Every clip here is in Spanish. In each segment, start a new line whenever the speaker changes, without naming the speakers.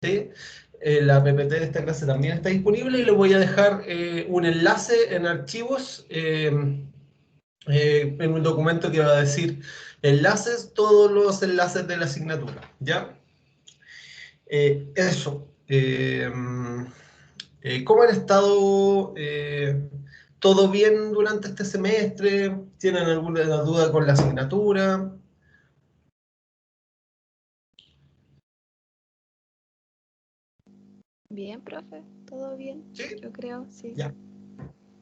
¿sí? La PPT de esta clase también está disponible y le voy a dejar un enlace en archivos en un documento que va a decir enlaces, todos los enlaces de la asignatura, ¿ya? Eso. ¿Cómo han estado? ¿Todo bien durante este semestre? ¿Tienen alguna duda con la asignatura?
Bien, profe, todo bien,
¿Sí?
yo creo, sí.
Ya,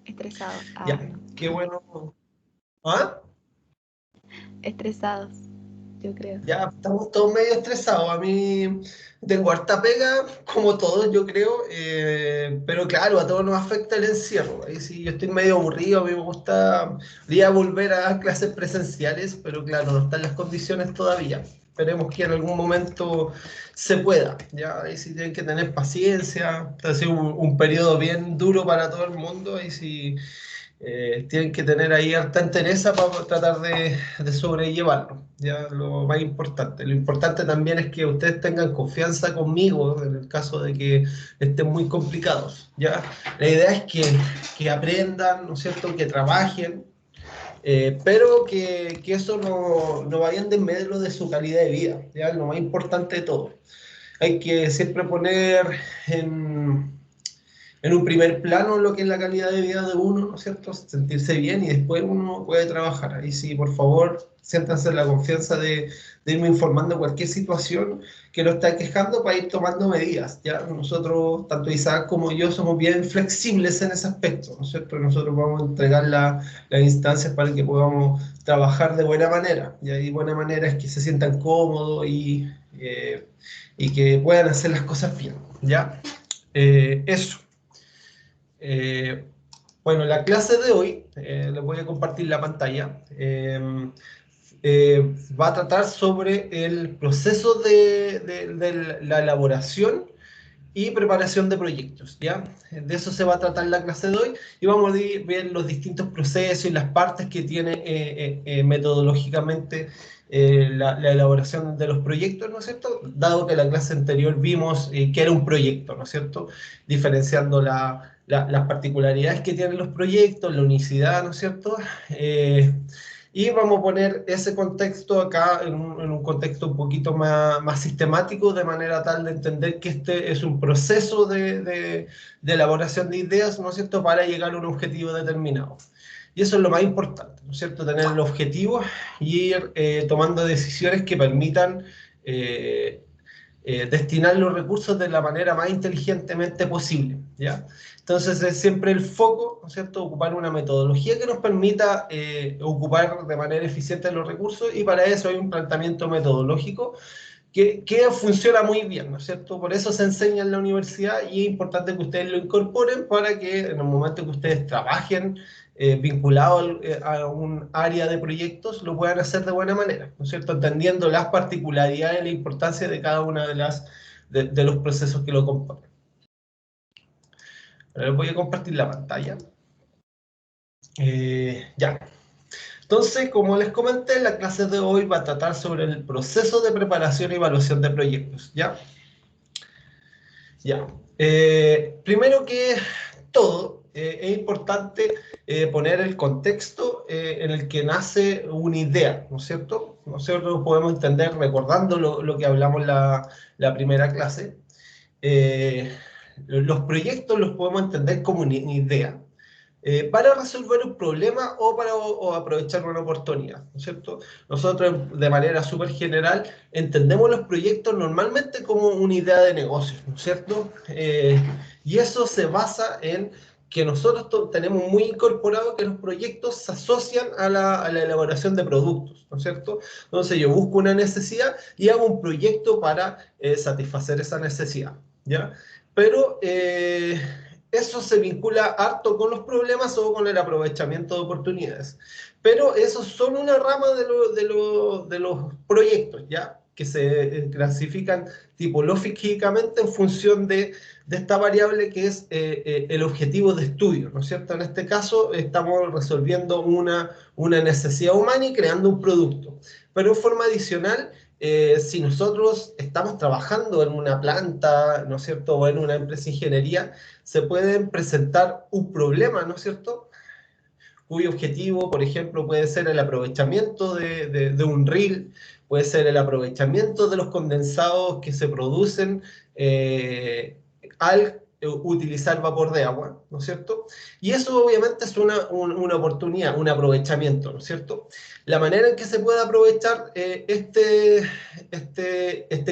Estresados.
ya.
No.
Qué bueno. ¿Ah?
Estresados, yo creo.
Ya, estamos todos medio estresados. A mí tengo harta pega, como todos, yo creo. Pero claro, a todos nos afecta el encierro. Ahí sí, yo estoy medio aburrido. A mí me gustaría volver a clases presenciales, pero claro, no están las condiciones todavía. Esperemos que en algún momento se pueda. Ya, ahí sí tienen que tener paciencia. Ha sido un periodo bien duro para todo el mundo. Ahí sí tienen que tener ahí harta entereza para tratar de sobrellevarlo, ya lo más importante. Lo importante también es que ustedes tengan confianza conmigo en el caso de que estén muy complicados, ya. La idea es que aprendan, ¿no es cierto?, que trabajen, pero que eso no vaya en desmedro de su calidad de vida, ya, lo más importante de todo. Hay que siempre poner en un primer plano lo que es la calidad de vida de uno, ¿no es cierto? Sentirse bien y después uno puede trabajar. Ahí sí, por favor, siéntanse en la confianza de irme informando de cualquier situación que lo está quejando para ir tomando medidas, ¿ya? Nosotros, tanto Isaac como yo, somos bien flexibles en ese aspecto, ¿no es cierto? Nosotros vamos a entregar las instancias para que podamos trabajar de buena manera, ¿ya? Y buena manera es que se sientan cómodos y que puedan hacer las cosas bien, ¿ya? Eso. Eh, bueno, la clase de hoy, les voy a compartir la pantalla, va a tratar sobre el proceso de la elaboración y preparación de proyectos, ¿ya? De eso se va a tratar la clase de hoy y vamos a ver los distintos procesos y las partes que tiene metodológicamente la elaboración de los proyectos, ¿no es cierto? Dado que en la clase anterior vimos que era un proyecto, ¿no es cierto? Diferenciando las particularidades que tienen los proyectos, la unicidad, ¿no es cierto? Y vamos a poner ese contexto acá en un contexto un poquito más sistemático, de manera tal de entender que este es un proceso de elaboración de ideas, ¿no es cierto?, para llegar a un objetivo determinado. Y eso es lo más importante, ¿no es cierto?, tener el objetivo y ir tomando decisiones que permitan destinar los recursos de la manera más inteligentemente posible, ¿ya? Entonces es siempre el foco, ¿no es cierto?, ocupar una metodología que nos permita ocupar de manera eficiente los recursos y para eso hay un planteamiento metodológico que funciona muy bien, ¿no es cierto? Por eso se enseña en la universidad y es importante que ustedes lo incorporen para que en el momento que ustedes trabajen vinculado a un área de proyectos lo puedan hacer de buena manera, ¿no es cierto? Entendiendo las particularidades y la importancia de cada una de los procesos que lo componen. Ahora les voy a compartir la pantalla. Ya. Entonces, como les comenté, la clase de hoy va a tratar sobre el proceso de preparación y evaluación de proyectos, ¿ya? Ya. Primero que todo, es importante poner el contexto en el que nace una idea, ¿no es cierto? Nosotros podemos entender, recordando lo que hablamos la primera clase, los proyectos los podemos entender como una idea para resolver un problema o para aprovechar una oportunidad, ¿no es cierto? Nosotros, de manera súper general, entendemos los proyectos normalmente como una idea de negocio, ¿no es cierto? Y eso se basa en que nosotros tenemos muy incorporado que los proyectos se asocian a la elaboración de productos, ¿no es cierto? Entonces yo busco una necesidad y hago un proyecto para satisfacer esa necesidad, ¿ya? Pero eso se vincula harto con los problemas o con el aprovechamiento de oportunidades. Pero eso es solo una rama de los proyectos, ¿ya? Que se clasifican tipológicamente en función de esta variable que es el objetivo de estudio, ¿no es cierto? En este caso estamos resolviendo una necesidad humana y creando un producto. Pero en forma adicional si nosotros estamos trabajando en una planta, ¿no es cierto?, o en una empresa de ingeniería, se pueden presentar un problema, ¿no es cierto?, cuyo objetivo, por ejemplo, puede ser el aprovechamiento de un reel, puede ser el aprovechamiento de los condensados que se producen al utilizar vapor de agua, ¿no es cierto? Y eso obviamente es una oportunidad, un aprovechamiento, ¿no es cierto? La manera en que se puede aprovechar este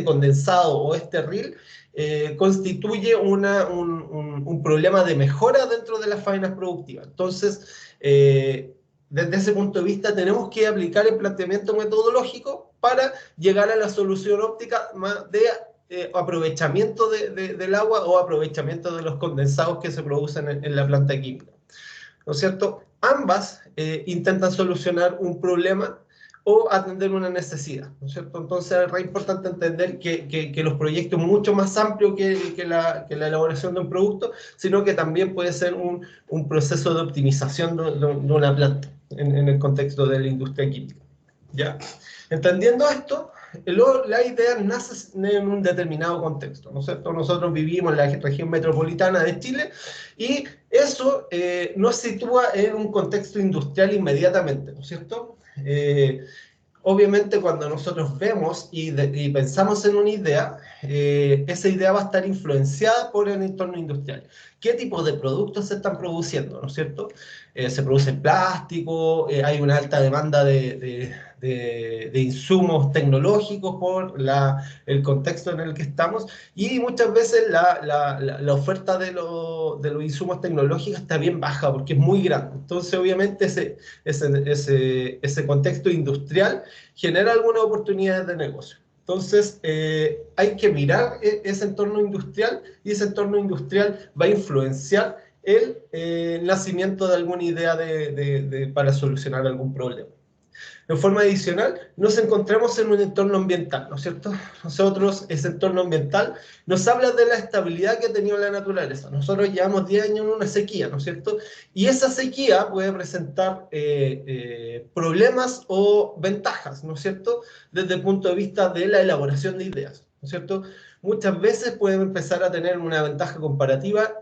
condensado o este reel constituye un problema de mejora dentro de las faenas productivas. Entonces, desde ese punto de vista, tenemos que aplicar el planteamiento metodológico para llegar a la solución óptica de aprovechamiento del agua o aprovechamiento de los condensados que se producen en la planta química. ¿No es cierto? Ambas intentan solucionar un problema o atender una necesidad, ¿no es cierto? Entonces es re importante entender que los proyectos mucho más amplios que la elaboración de un producto, sino que también puede ser un proceso de optimización de una planta en el contexto de la industria química. ¿Ya? Entendiendo esto, la idea nace en un determinado contexto, ¿no es cierto? Nosotros vivimos en la región metropolitana de Chile y eso nos sitúa en un contexto industrial inmediatamente, ¿no es cierto? Obviamente cuando nosotros vemos y pensamos en una idea, esa idea va a estar influenciada por el entorno industrial. ¿Qué tipo de productos se están produciendo? ¿No es cierto? Se produce plástico, hay una alta demanda de insumos tecnológicos por el contexto en el que estamos y muchas veces la oferta de los insumos tecnológicos está bien baja porque es muy grande. Entonces obviamente ese contexto industrial genera algunas oportunidades de negocio. Entonces, hay que mirar ese entorno industrial y ese entorno industrial va a influenciar el nacimiento de alguna idea para solucionar algún problema. En forma adicional, nos encontramos en un entorno ambiental, ¿no es cierto? Nosotros, ese entorno ambiental, nos habla de la estabilidad que ha tenido la naturaleza. Nosotros llevamos 10 años en una sequía, ¿no es cierto? Y esa sequía puede presentar problemas o ventajas, ¿no es cierto? Desde el punto de vista de la elaboración de ideas, ¿no es cierto? Muchas veces pueden empezar a tener una ventaja comparativa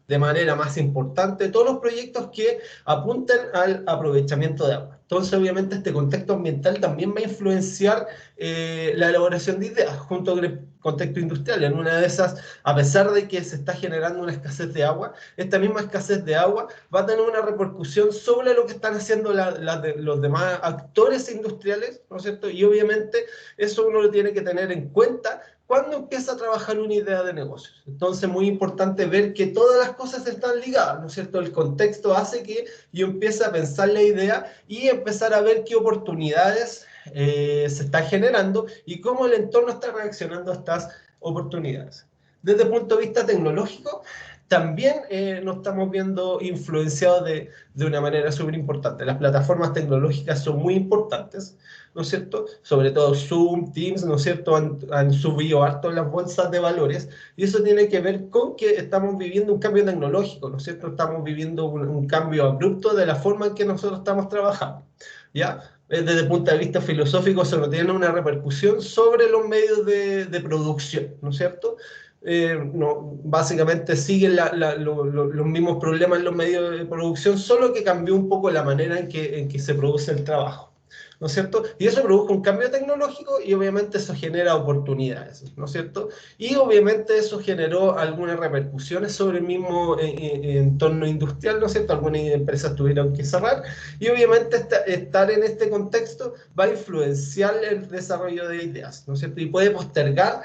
de manera más importante todos los proyectos que apunten al aprovechamiento de agua. Entonces, obviamente, este contexto ambiental también va a influenciar la elaboración de ideas junto con el contexto industrial. En una de esas, a pesar de que se está generando una escasez de agua, esta misma escasez de agua va a tener una repercusión sobre lo que están haciendo los demás actores industriales, ¿no es cierto? Y obviamente eso uno lo tiene que tener en cuenta cuando empieza a trabajar una idea de negocios. Entonces, muy importante ver que todas las cosas están ligadas, ¿no es cierto? El contexto hace que yo empiece a pensar la idea y empezar a ver qué oportunidades se están generando y cómo el entorno está reaccionando a estas oportunidades. Desde el punto de vista tecnológico, también nos estamos viendo influenciados de una manera súper importante. Las plataformas tecnológicas son muy importantes, ¿no es cierto? Sobre todo Zoom, Teams, ¿no es cierto? Han subido harto las bolsas de valores y eso tiene que ver con que estamos viviendo un cambio tecnológico, ¿no es cierto? Estamos viviendo un cambio abrupto de la forma en que nosotros estamos trabajando, ¿ya? Desde el punto de vista filosófico, eso no tiene una repercusión sobre los medios de producción, ¿no es cierto? No, básicamente siguen los mismos problemas en los medios de producción, solo que cambió un poco la manera en que se produce el trabajo, ¿no es cierto? Y eso produjo un cambio tecnológico y obviamente eso genera oportunidades, ¿no es cierto? Y obviamente eso generó algunas repercusiones sobre el mismo entorno industrial, ¿no es cierto? Algunas empresas tuvieron que cerrar y obviamente estar en este contexto va a influenciar el desarrollo de ideas, ¿no es cierto? Y puede postergar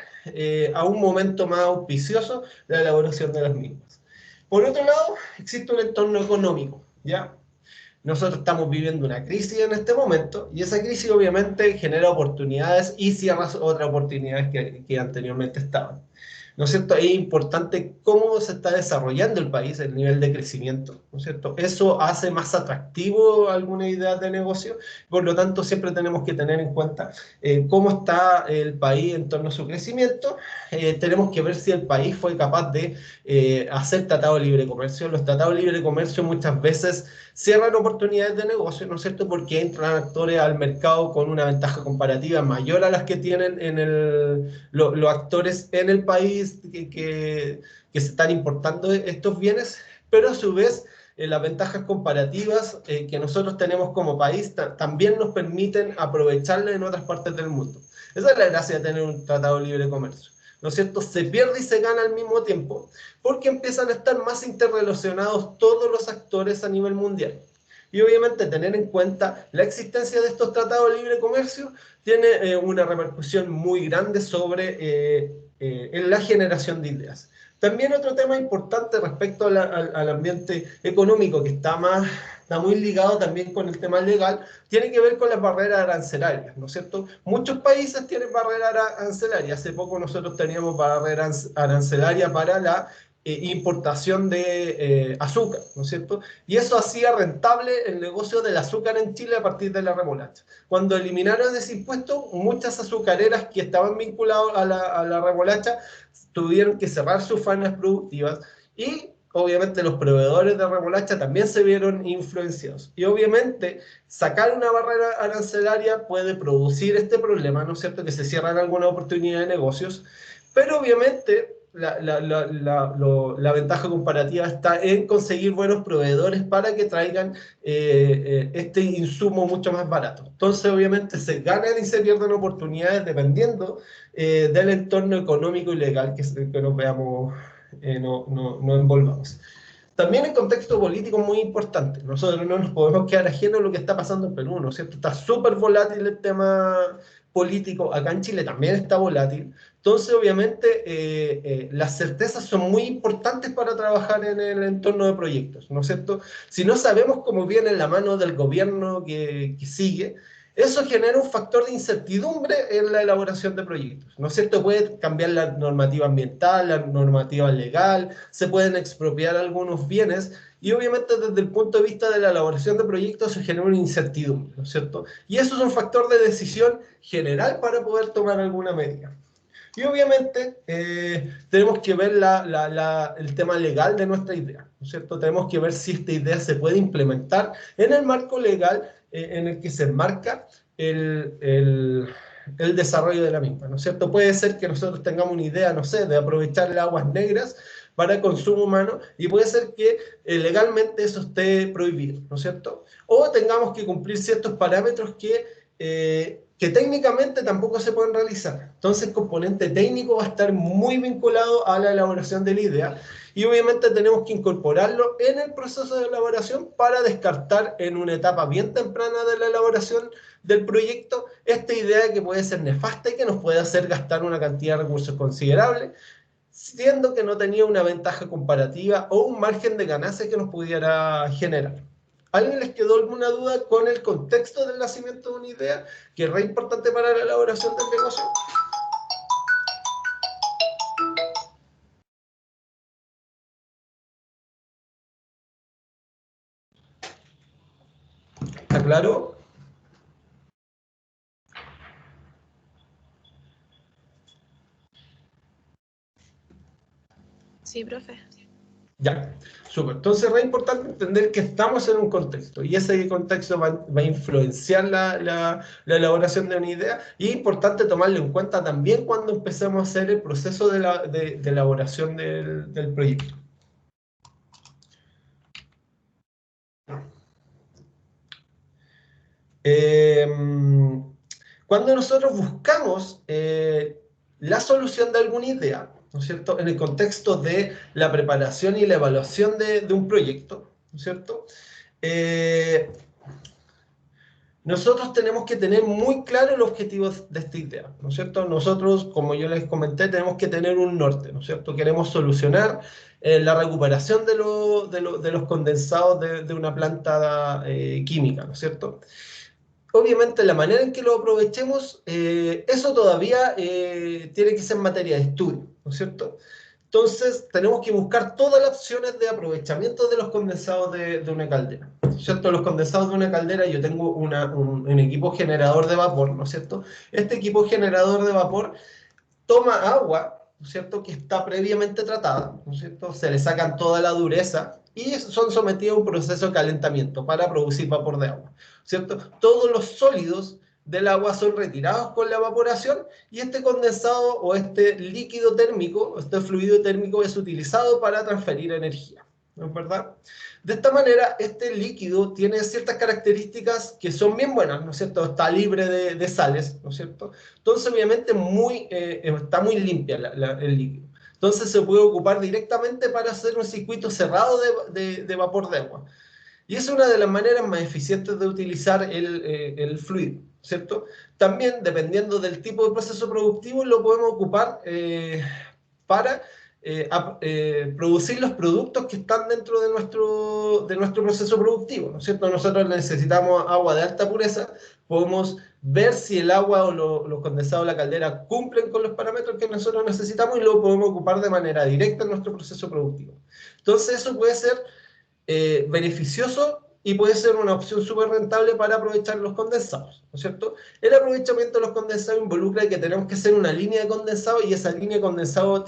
a un momento más auspicioso la elaboración de las mismas. Por otro lado, existe un entorno económico, ¿ya? Nosotros estamos viviendo una crisis en este momento y esa crisis obviamente genera oportunidades y cierra otras oportunidades que anteriormente estaban. ¿No es cierto? Es importante cómo se está desarrollando el país, el nivel de crecimiento, ¿no es cierto? Eso hace más atractivo alguna idea de negocio, por lo tanto siempre tenemos que tener en cuenta cómo está el país en torno a su crecimiento. Tenemos que ver si el país fue capaz de hacer tratado de libre comercio. Los tratados de libre comercio muchas veces cierran oportunidades de negocio, ¿no es cierto? Porque entran actores al mercado con una ventaja comparativa mayor a las que tienen los actores en el país que se están importando estos bienes, pero a su vez las ventajas comparativas que nosotros tenemos como país también nos permiten aprovecharlas en otras partes del mundo. Esa es la gracia de tener un tratado de libre comercio, ¿no es cierto? Se pierde y se gana al mismo tiempo, porque empiezan a estar más interrelacionados todos los actores a nivel mundial. Y obviamente tener en cuenta la existencia de estos tratados de libre comercio tiene una repercusión muy grande sobre en la generación de ideas. También otro tema importante respecto al ambiente económico, que está muy ligado también con el tema legal, tiene que ver con las barreras arancelarias, ¿no es cierto? Muchos países tienen barreras arancelarias. Hace poco nosotros teníamos barreras arancelarias para la importación de azúcar, ¿no es cierto? Y eso hacía rentable el negocio del azúcar en Chile a partir de la remolacha. Cuando eliminaron ese impuesto, muchas azucareras que estaban vinculadas a la remolacha tuvieron que cerrar sus faenas productivas y obviamente los proveedores de remolacha también se vieron influenciados. Y obviamente sacar una barrera arancelaria puede producir este problema, ¿no es cierto? Que se cierran algunas oportunidades de negocios, pero obviamente la ventaja comparativa está en conseguir buenos proveedores para que traigan este insumo mucho más barato. Entonces, obviamente, se ganan y se pierden oportunidades dependiendo del entorno económico y legal que nos veamos, no envolvamos. También el contexto político es muy importante. Nosotros no nos podemos quedar ajenos a lo que está pasando en Perú, ¿no es cierto? Está súper volátil el tema político. Acá en Chile también está volátil. Entonces, obviamente, las certezas son muy importantes para trabajar en el entorno de proyectos, ¿no es cierto? Si no sabemos cómo viene la mano del gobierno que sigue, eso genera un factor de incertidumbre en la elaboración de proyectos, ¿no es cierto? Puede cambiar la normativa ambiental, la normativa legal, se pueden expropiar algunos bienes y obviamente desde el punto de vista de la elaboración de proyectos se genera una incertidumbre, ¿no es cierto? Y eso es un factor de decisión general para poder tomar alguna medida. Y obviamente tenemos que ver el tema legal de nuestra idea, ¿no es cierto? Tenemos que ver si esta idea se puede implementar en el marco legal en el que se enmarca el desarrollo de la misma, ¿no es cierto? Puede ser que nosotros tengamos una idea, no sé, de aprovechar las aguas negras para consumo humano y puede ser que legalmente eso esté prohibido, ¿no es cierto? O tengamos que cumplir ciertos parámetros que técnicamente tampoco se pueden realizar. Entonces el componente técnico va a estar muy vinculado a la elaboración de la idea y obviamente tenemos que incorporarlo en el proceso de elaboración para descartar en una etapa bien temprana de la elaboración del proyecto esta idea que puede ser nefasta y que nos puede hacer gastar una cantidad de recursos considerable, siendo que no tenía una ventaja comparativa o un margen de ganancia que nos pudiera generar. ¿A alguien les quedó alguna duda con el contexto del nacimiento de una idea, que es re importante para la elaboración del negocio? ¿Está claro?
Sí, profe.
Ya, súper. Entonces, es importante entender que estamos en un contexto y ese contexto va a influenciar la elaboración de una idea y es importante tomarlo en cuenta también cuando empecemos a hacer el proceso de elaboración del proyecto. Cuando nosotros buscamos la solución de alguna idea, ¿no es cierto?, en el contexto de la preparación y la evaluación de un proyecto, ¿no es cierto?, nosotros tenemos que tener muy claro el objetivo de esta idea, ¿no es cierto? Nosotros, como yo les comenté, tenemos que tener un norte, ¿no es cierto? Queremos solucionar la recuperación de los condensados de una planta química, ¿no es cierto? Obviamente la manera en que lo aprovechemos, eso todavía tiene que ser materia de estudio, ¿no es cierto? Entonces tenemos que buscar todas las opciones de aprovechamiento de los condensados de una caldera, ¿no es cierto? Los condensados de una caldera, yo tengo un equipo generador de vapor, ¿no es cierto? Este equipo generador de vapor toma agua ¿no es cierto?, que está previamente tratada, ¿no es cierto?, se le sacan toda la dureza y son sometidos a un proceso de calentamiento para producir vapor de agua, ¿cierto? Todos los sólidos del agua son retirados con la evaporación y este condensado o este líquido térmico, este fluido térmico es utilizado para transferir energía, ¿no es verdad? De esta manera, este líquido tiene ciertas características que son bien buenas, ¿no es cierto? Está libre de sales, ¿no es cierto? Entonces, obviamente, está muy limpia el líquido. Entonces, se puede ocupar directamente para hacer un circuito cerrado de vapor de agua. Y es una de las maneras más eficientes de utilizar el fluido, ¿cierto? También, dependiendo del tipo de proceso productivo, lo podemos ocupar para producir los productos que están dentro de nuestro proceso productivo, ¿no es cierto? Nosotros necesitamos agua de alta pureza, podemos ver si el agua o los condensados de la caldera cumplen con los parámetros que nosotros necesitamos y lo podemos ocupar de manera directa en nuestro proceso productivo. Entonces eso puede ser beneficioso y puede ser una opción súper rentable para aprovechar los condensados, ¿no es cierto? El aprovechamiento de los condensados involucra que tenemos que hacer una línea de condensado y esa línea de condensado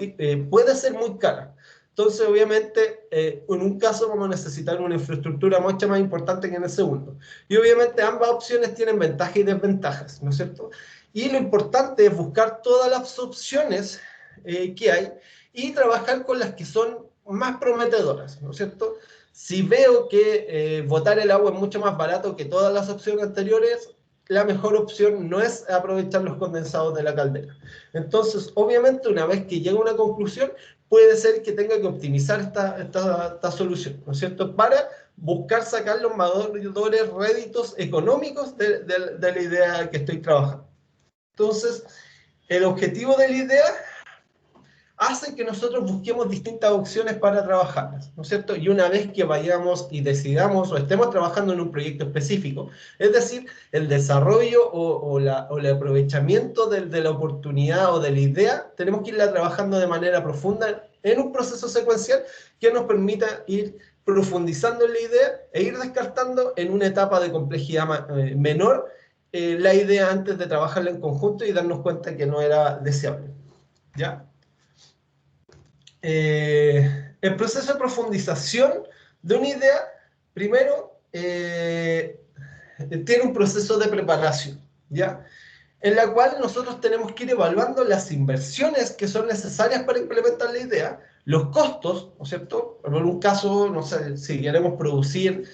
puede ser muy cara. Entonces, obviamente, en un caso vamos a necesitar una infraestructura mucho más importante que en el segundo. Y obviamente ambas opciones tienen ventajas y desventajas, ¿no es cierto? Y lo importante es buscar todas las opciones que hay y trabajar con las que son más prometedoras, ¿no es cierto? Si veo que botar el agua es mucho más barato que todas las opciones anteriores, la mejor opción no es aprovechar los condensados de la caldera. Entonces, obviamente, una vez que llego a una conclusión, puede ser que tenga que optimizar esta solución, ¿no es cierto? Para buscar sacar los mayores réditos económicos de la idea que estoy trabajando. Entonces, el objetivo de la idea hace que nosotros busquemos distintas opciones para trabajarlas, ¿no es cierto? Y una vez que vayamos y decidamos o estemos trabajando en un proyecto específico, es decir, el desarrollo o el aprovechamiento de la oportunidad o de la idea, tenemos que irla trabajando de manera profunda en un proceso secuencial que nos permita ir profundizando en la idea e ir descartando en una etapa de complejidad menor la idea antes de trabajarla en conjunto y darnos cuenta que no era deseable, ¿ya? El proceso de profundización de una idea, primero, tiene un proceso de preparación, ¿ya? En la cual nosotros tenemos que ir evaluando las inversiones que son necesarias para implementar la idea, los costos, ¿no es cierto? En un caso, no sé, si queremos producir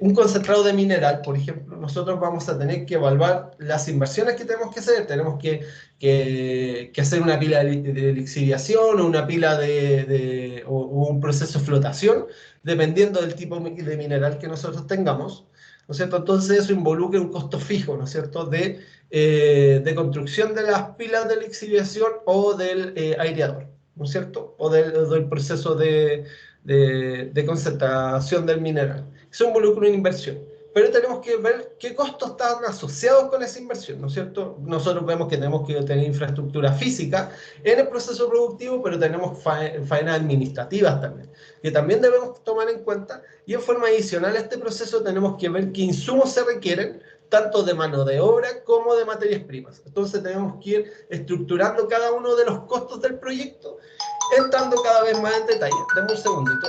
un concentrado de mineral, por ejemplo, nosotros vamos a tener que evaluar las inversiones que tenemos que hacer. Tenemos que hacer una pila de lixiviación o una pila o un proceso de flotación, dependiendo del tipo de mineral que nosotros tengamos, ¿no es cierto? Entonces eso involucra un costo fijo, ¿no es cierto?, de construcción de las pilas de lixiviación o del aireador, ¿no es cierto?, o del proceso de concentración del mineral. Eso involucra una inversión. Pero tenemos que ver qué costos están asociados con esa inversión, ¿no es cierto? Nosotros vemos que tenemos que tener infraestructura física en el proceso productivo, pero tenemos faenas administrativas también, que también debemos tomar en cuenta. Y en forma adicional a este proceso tenemos que ver qué insumos se requieren, tanto de mano de obra como de materias primas. Entonces tenemos que ir estructurando cada uno de los costos del proyecto, entrando cada vez más en detalle. Dame un segundito.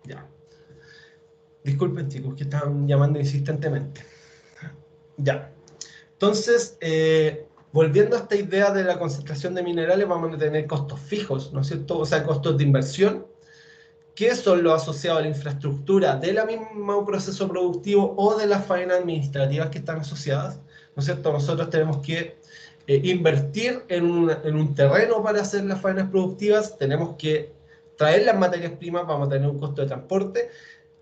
Ya. Disculpen, chicos, que están llamando insistentemente. Ya. Entonces, volviendo a esta idea de la concentración de minerales, vamos a tener costos fijos, ¿no es cierto? O sea, costos de inversión qué son los asociados a la infraestructura del mismo proceso productivo o de las faenas administrativas que están asociadas, ¿no es cierto? Nosotros tenemos que invertir en un terreno para hacer las faenas productivas, tenemos que traer las materias primas, vamos a tener un costo de transporte,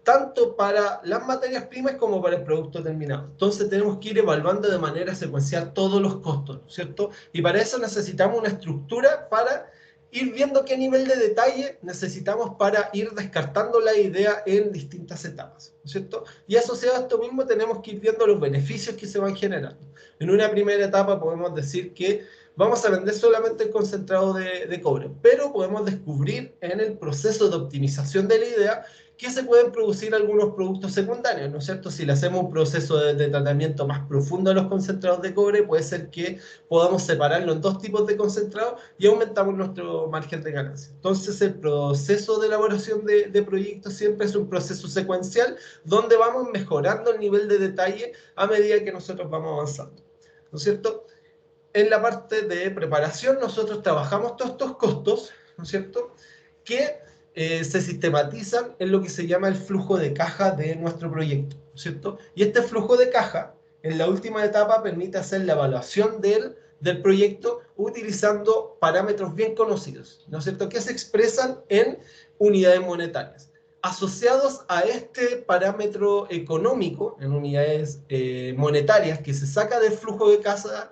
tanto para las materias primas como para el producto terminado. Entonces tenemos que ir evaluando de manera secuencial todos los costos, ¿no es cierto? Y para eso necesitamos una estructura para ir viendo qué nivel de detalle necesitamos para ir descartando la idea en distintas etapas, ¿no es cierto? Y asociado a esto mismo tenemos que ir viendo los beneficios que se van generando. En una primera etapa podemos decir que vamos a vender solamente el concentrado de cobre, pero podemos descubrir en el proceso de optimización de la idea que se pueden producir algunos productos secundarios, ¿no es cierto? Si le hacemos un proceso de tratamiento más profundo a los concentrados de cobre, puede ser que podamos separarlo en dos tipos de concentrados y aumentamos nuestro margen de ganancia. Entonces, el proceso de elaboración de proyectos siempre es un proceso secuencial donde vamos mejorando el nivel de detalle a medida que nosotros vamos avanzando, ¿no es cierto? En la parte de preparación, nosotros trabajamos todos estos costos, ¿no es cierto?, que se sistematizan en lo que se llama el flujo de caja de nuestro proyecto, ¿no es cierto? Y este flujo de caja, en la última etapa, permite hacer la evaluación del proyecto utilizando parámetros bien conocidos, ¿no es cierto?, que se expresan en unidades monetarias. Asociados a este parámetro económico, en unidades monetarias, que se saca del flujo de caja,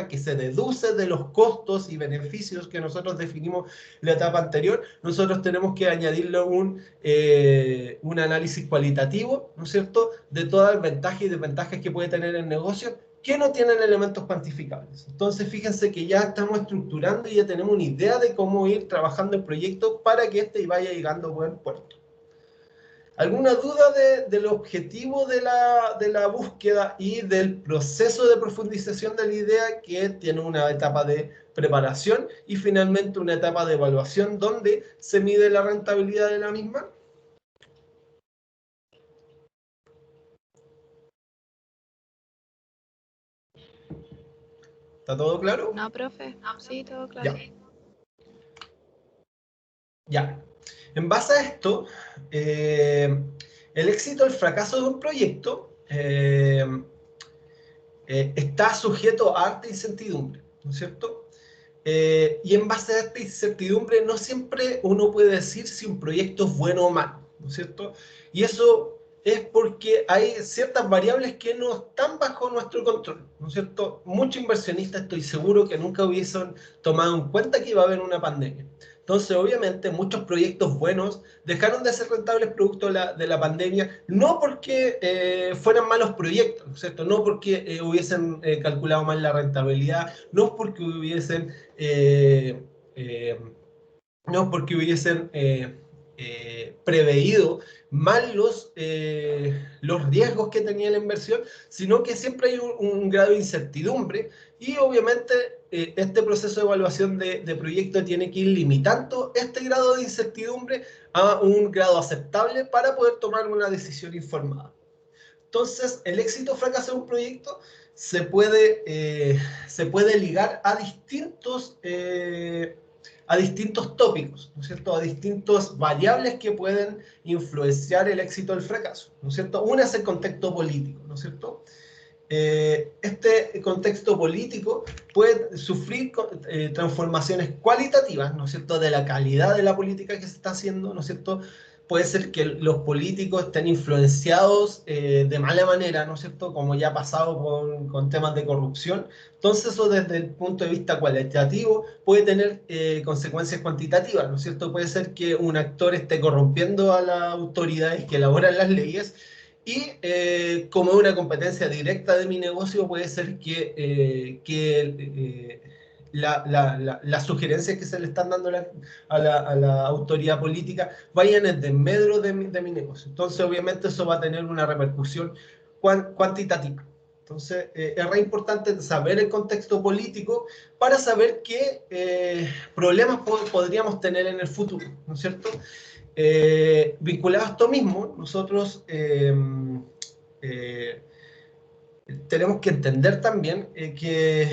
que se deduce de los costos y beneficios que nosotros definimos en la etapa anterior, nosotros tenemos que añadirle un análisis cualitativo, ¿no es cierto?, de todas las ventajas y desventajas que puede tener el negocio, que no tienen elementos cuantificables. Entonces, fíjense que ya estamos estructurando y ya tenemos una idea de cómo ir trabajando el proyecto para que este vaya llegando a buen puerto. ¿Alguna duda del objetivo de la búsqueda y del proceso de profundización de la idea, que tiene una etapa de preparación y finalmente una etapa de evaluación donde se mide la rentabilidad de la misma? ¿Está todo claro?
No, profe. Sí, todo claro.
Ya. Ya. En base a esto, el éxito o el fracaso de un proyecto está sujeto a harta incertidumbre, ¿no es cierto? Y en base a esta incertidumbre no siempre uno puede decir si un proyecto es bueno o malo, ¿no es cierto? Y eso es porque hay ciertas variables que no están bajo nuestro control, ¿no es cierto? Muchos inversionistas, estoy seguro, que nunca hubiesen tomado en cuenta que iba a haber una pandemia. Entonces, obviamente, muchos proyectos buenos dejaron de ser rentables producto de la pandemia, no porque fueran malos proyectos, ¿no es cierto? No porque hubiesen calculado mal la rentabilidad, no porque hubiesen no porque hubiesen preveído mal los riesgos que tenía la inversión, sino que siempre hay un grado de incertidumbre y obviamente este proceso de evaluación de proyecto tiene que ir limitando este grado de incertidumbre a un grado aceptable para poder tomar una decisión informada. Entonces, el éxito o fracaso de un proyecto se puede ligar a distintos tópicos, ¿no es cierto?, a distintas variables que pueden influenciar el éxito o el fracaso, ¿no es cierto? Una es el contexto político, ¿no es cierto? Este contexto político puede sufrir transformaciones cualitativas, ¿no es cierto?, de la calidad de la política que se está haciendo, ¿no es cierto? Puede ser que los políticos estén influenciados de mala manera, ¿no es cierto?, como ya ha pasado con temas de corrupción. Entonces, eso desde el punto de vista cualitativo puede tener consecuencias cuantitativas, ¿no es cierto? Puede ser que un actor esté corrompiendo a las autoridades que elaboran las leyes y como una competencia directa de mi negocio puede ser que las sugerencias que se le están dando a la autoridad política vayan en desmedro de mi negocio. Entonces, obviamente, eso va a tener una repercusión cuantitativa. Entonces, es re importante saber el contexto político para saber qué problemas podríamos tener en el futuro, ¿no es cierto? Vinculado a esto mismo, nosotros tenemos que entender también que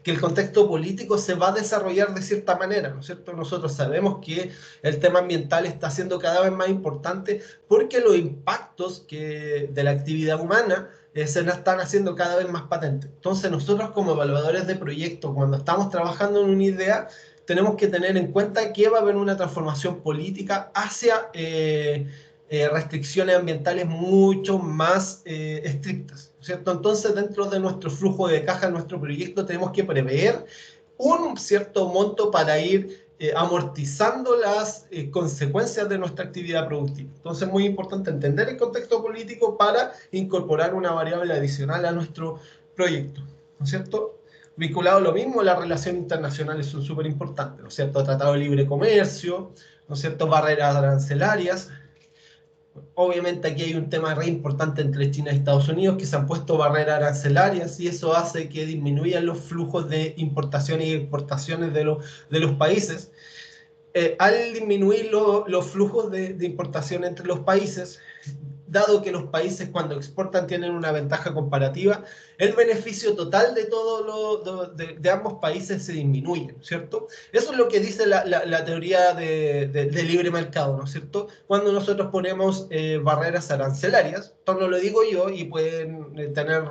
que el contexto político se va a desarrollar de cierta manera, ¿no es cierto? Nosotros sabemos que el tema ambiental está siendo cada vez más importante porque los impactos de la actividad humana se nos están haciendo cada vez más patentes. Entonces nosotros como evaluadores de proyectos, cuando estamos trabajando en una idea, tenemos que tener en cuenta que va a haber una transformación política hacia restricciones ambientales mucho más estrictas, ¿cierto? Entonces, dentro de nuestro flujo de caja, nuestro proyecto, tenemos que prever un cierto monto para ir amortizando las consecuencias de nuestra actividad productiva. Entonces, es muy importante entender el contexto político para incorporar una variable adicional a nuestro proyecto, ¿no es cierto? Vinculado a lo mismo, las relaciones internacionales son súper importantes, ¿no es cierto? Tratado de libre comercio, ¿no es cierto? Barreras arancelarias. Obviamente aquí hay un tema re importante entre China y Estados Unidos, que se han puesto barreras arancelarias y eso hace que disminuyan los flujos de importaciones y exportaciones de los países. Al disminuir los flujos de importación entre los países, dado que los países cuando exportan tienen una ventaja comparativa, el beneficio total de todos de ambos países se disminuye, ¿cierto? Eso es lo que dice la teoría de libre mercado, ¿no es cierto? Cuando nosotros ponemos barreras arancelarias, esto no lo digo yo y pueden tener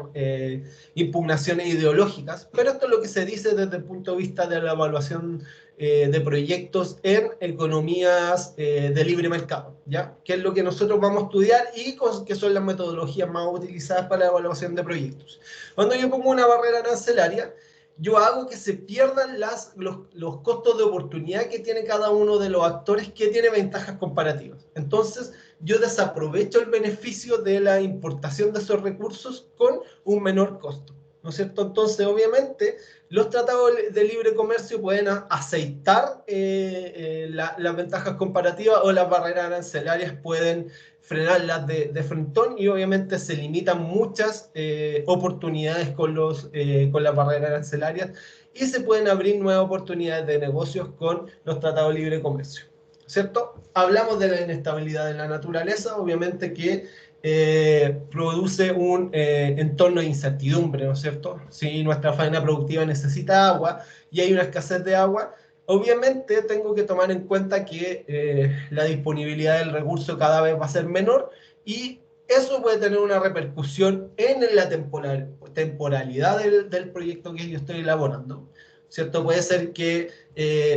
impugnaciones ideológicas, pero esto es lo que se dice desde el punto de vista de la evaluación de proyectos en economías de libre mercado, ¿ya? Que es lo que nosotros vamos a estudiar y que son las metodologías más utilizadas para la evaluación de proyectos. Cuando yo pongo una barrera arancelaria, yo hago que se pierdan los costos de oportunidad que tiene cada uno de los actores que tiene ventajas comparativas. Entonces, yo desaprovecho el beneficio de la importación de esos recursos con un menor costo, ¿no es cierto? Entonces, obviamente, los tratados de libre comercio pueden aceitar las ventajas comparativas o las barreras arancelarias pueden frenarlas de frentón y obviamente se limitan muchas oportunidades con las barreras arancelarias y se pueden abrir nuevas oportunidades de negocios con los tratados de libre comercio, ¿cierto? Hablamos de la inestabilidad de la naturaleza, obviamente que produce un entorno de incertidumbre, ¿no es cierto? Si nuestra faena productiva necesita agua y hay una escasez de agua, obviamente tengo que tomar en cuenta que la disponibilidad del recurso cada vez va a ser menor y eso puede tener una repercusión en la temporalidad del proyecto que yo estoy elaborando, ¿cierto? Puede ser que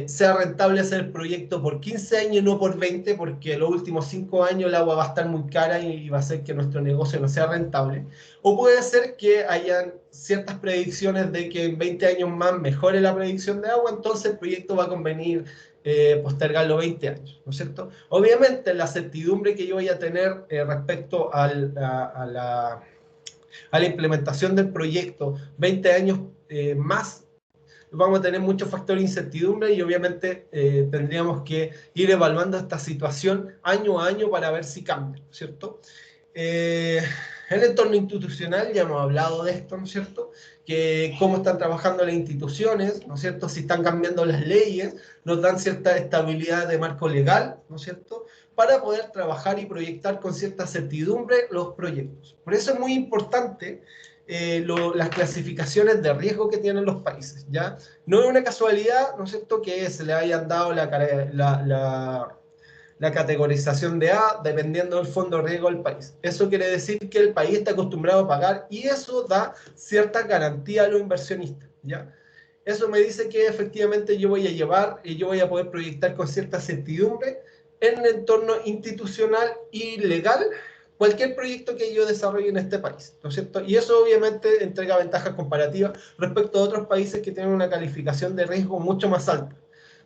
sea rentable hacer el proyecto por 15 años y no por 20, porque los últimos 5 años el agua va a estar muy cara y va a hacer que nuestro negocio no sea rentable. O puede ser que hayan ciertas predicciones de que en 20 años más mejore la predicción de agua, entonces el proyecto va a convenir postergarlo 20 años, ¿no es cierto? Obviamente la certidumbre que yo voy a tener respecto a la implementación del proyecto 20 años más, vamos a tener muchos factores de incertidumbre y obviamente tendríamos que ir evaluando esta situación año a año para ver si cambia, ¿cierto? El entorno institucional, ya hemos hablado de esto, ¿no es cierto? Que cómo están trabajando las instituciones, ¿no es cierto? Si están cambiando las leyes, nos dan cierta estabilidad de marco legal, ¿no es cierto? Para poder trabajar y proyectar con cierta certidumbre los proyectos. Por eso es muy importante las clasificaciones de riesgo que tienen los países, ¿ya? No es una casualidad, ¿no es cierto?, que se le hayan dado la categorización de A dependiendo del fondo de riesgo del país. Eso quiere decir que el país está acostumbrado a pagar y eso da cierta garantía a los inversionistas, ¿ya? Eso me dice que efectivamente yo voy a llevar y yo voy a poder proyectar con cierta certidumbre en el entorno institucional y legal cualquier proyecto que yo desarrolle en este país, ¿no es cierto? Y eso obviamente entrega ventajas comparativas respecto a otros países que tienen una calificación de riesgo mucho más alta.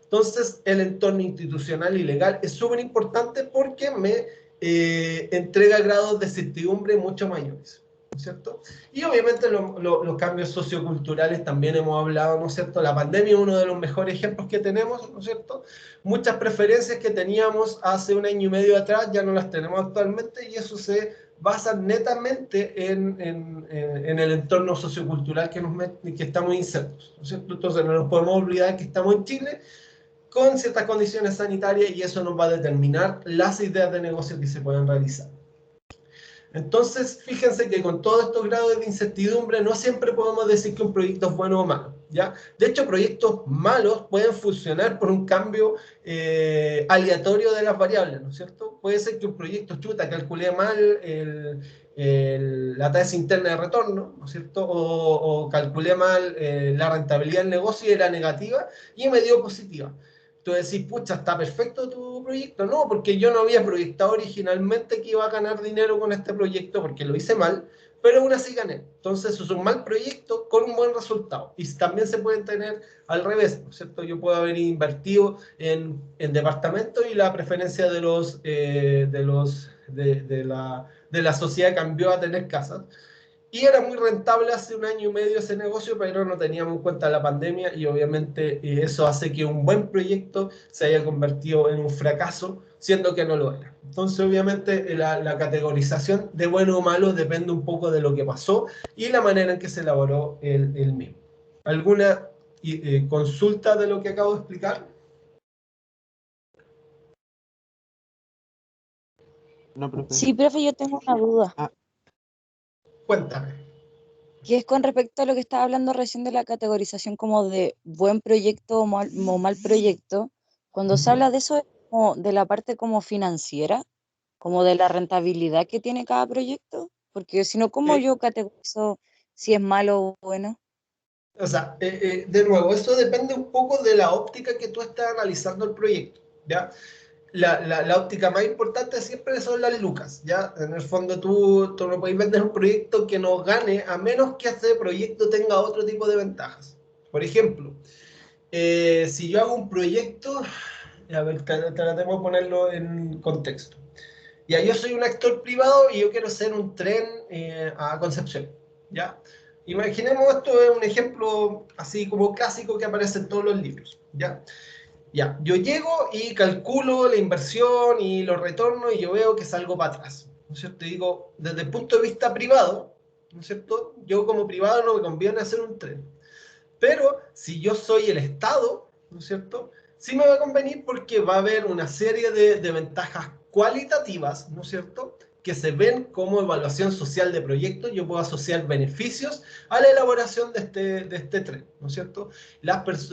Entonces, el entorno institucional y legal es súper importante porque me entrega grados de certidumbre mucho mayores, ¿no es cierto? Y obviamente los cambios socioculturales también hemos hablado, ¿no es cierto? La pandemia es uno de los mejores ejemplos que tenemos, ¿no es cierto? Muchas preferencias que teníamos hace un año y medio atrás ya no las tenemos actualmente y eso se basa netamente en el entorno sociocultural que estamos insertos, ¿no es cierto? Entonces no nos podemos olvidar que estamos en Chile con ciertas condiciones sanitarias y eso nos va a determinar las ideas de negocio que se pueden realizar. Entonces, fíjense que con todos estos grados de incertidumbre no siempre podemos decir que un proyecto es bueno o malo. ¿ya? De hecho, proyectos malos pueden funcionar por un cambio aleatorio de las variables, ¿no es cierto? Puede ser que un proyecto chuta calcule mal la tasa interna de retorno, ¿no es cierto? O calculé mal la rentabilidad del negocio y era negativa y me dio positiva. Tú decís, pucha, está perfecto tu proyecto. No, porque yo no había proyectado originalmente que iba a ganar dinero con este proyecto porque lo hice mal, pero aún así gané. Entonces es un mal proyecto con un buen resultado. Y también se pueden tener al revés, ¿no es cierto? Yo puedo haber invertido en departamentos y la preferencia de la sociedad cambió a tener casas. Y era muy rentable hace un año y medio ese negocio, pero no teníamos en cuenta la pandemia y obviamente eso hace que un buen proyecto se haya convertido en un fracaso, siendo que no lo era. Entonces, obviamente, la categorización de bueno o malo depende un poco de lo que pasó y la manera en que se elaboró el mismo. ¿Alguna consulta de lo que acabo de explicar?
No, profe.
Sí, profe, yo tengo una duda,
Cuéntame.
que es con respecto a lo que estaba hablando recién de la categorización como de buen proyecto o mal proyecto. Cuando se habla de eso, es como de la parte como financiera, como de la rentabilidad que tiene cada proyecto, porque si no, ¿cómo yo categorizo si es malo o bueno?
O sea, de nuevo, eso depende un poco de la óptica que tú estás analizando el proyecto, ¿ya? La óptica más importante siempre son las lucas, ¿ya? En el fondo tú no puedes vender un proyecto que no gane a menos que ese proyecto tenga otro tipo de ventajas. Por ejemplo, si yo hago un proyecto, a ver, tratemos de ponerlo en contexto. Ya, yo soy un actor privado y yo quiero hacer un tren a Concepción, ¿ya? Imaginemos esto es un ejemplo así como clásico que aparece en todos los libros, ¿ya? Ya, yo llego y calculo la inversión y los retornos y yo veo que salgo para atrás, ¿no es cierto? Y digo, desde el punto de vista privado, ¿no es cierto? Yo como privado no me conviene hacer un tren. Pero si yo soy el Estado, ¿no es cierto? Sí me va a convenir porque va a haber una serie de ventajas cualitativas, ¿no es cierto? Que se ven como evaluación social de proyectos. Yo puedo asociar beneficios a la elaboración de este tren, ¿no es cierto?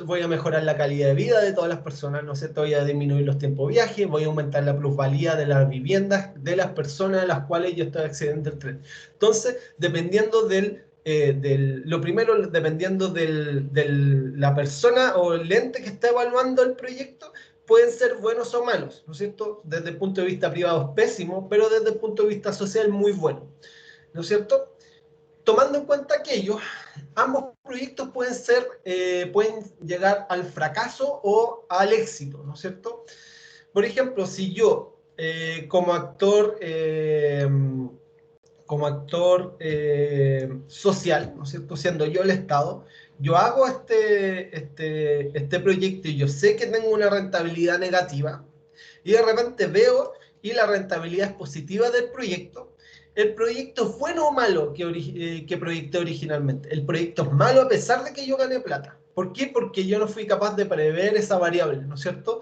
Voy a mejorar la calidad de vida de todas las personas, ¿no es cierto? Voy a disminuir los tiempos de viaje, voy a aumentar la plusvalía de las viviendas de las personas a las cuales yo estoy accediendo al tren. Entonces, dependiendo lo primero, dependiendo de la persona o el ente que está evaluando el proyecto, pueden ser buenos o malos, ¿no es cierto? Desde el punto de vista privado es pésimo, pero desde el punto de vista social muy bueno, ¿no es cierto? Tomando en cuenta aquello, ambos proyectos pueden llegar al fracaso o al éxito, ¿no es cierto? Por ejemplo, si yo como actor social, ¿no es cierto? Siendo yo el Estado, yo hago este proyecto y yo sé que tengo una rentabilidad negativa y de repente veo y la rentabilidad es positiva del proyecto. ¿El proyecto es bueno o malo que proyecté originalmente? El proyecto es malo a pesar de que yo gané plata. ¿Por qué? Porque yo no fui capaz de prever esa variable, ¿no es cierto?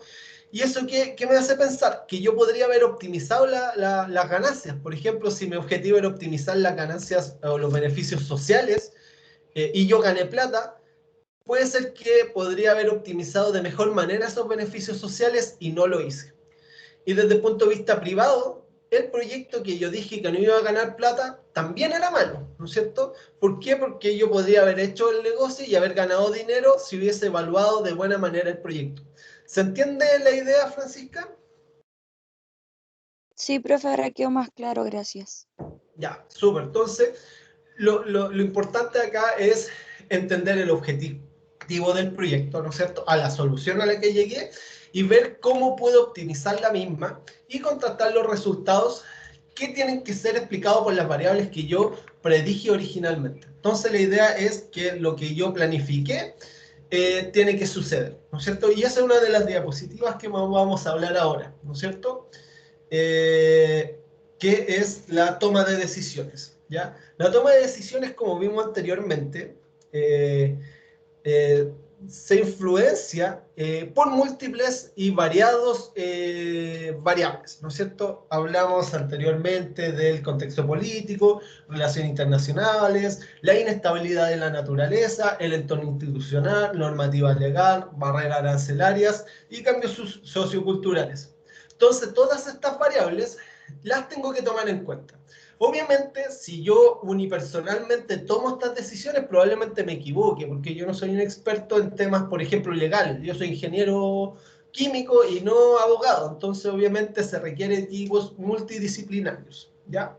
¿Y eso qué me hace pensar? Que yo podría haber optimizado las ganancias. Por ejemplo, si mi objetivo era optimizar las ganancias o los beneficios sociales y yo gané plata, puede ser que podría haber optimizado de mejor manera esos beneficios sociales y no lo hice. Y desde el punto de vista privado, el proyecto que yo dije que no iba a ganar plata también era malo, ¿no es cierto? ¿Por qué? Porque yo podría haber hecho el negocio y haber ganado dinero si hubiese evaluado de buena manera el proyecto. ¿Se entiende la idea, Francisca?
Sí, profe, ahora quedó más claro, gracias.
Ya, súper. Entonces, lo importante acá es entender el objetivo del proyecto, ¿no es cierto? A la solución a la que llegué y ver cómo puedo optimizar la misma y contrastar los resultados que tienen que ser explicados por las variables que yo predije originalmente. Entonces, la idea es que lo que yo planifiqué tiene que suceder, ¿no es cierto? Y esa es una de las diapositivas que vamos a hablar ahora, ¿no es cierto? Que es la toma de decisiones, ¿ya? La toma de decisiones, como vimos anteriormente, se influencia por múltiples y variados variables, ¿no es cierto? Hablamos anteriormente del contexto político, relaciones internacionales, la inestabilidad de la naturaleza, el entorno institucional, normativa legal, barreras arancelarias y cambios socioculturales. Entonces, todas estas variables las tengo que tomar en cuenta. Obviamente, si yo unipersonalmente tomo estas decisiones, probablemente me equivoque, porque yo no soy un experto en temas, por ejemplo, legales. Yo soy ingeniero químico y no abogado, entonces obviamente se requieren equipos multidisciplinarios, ¿ya?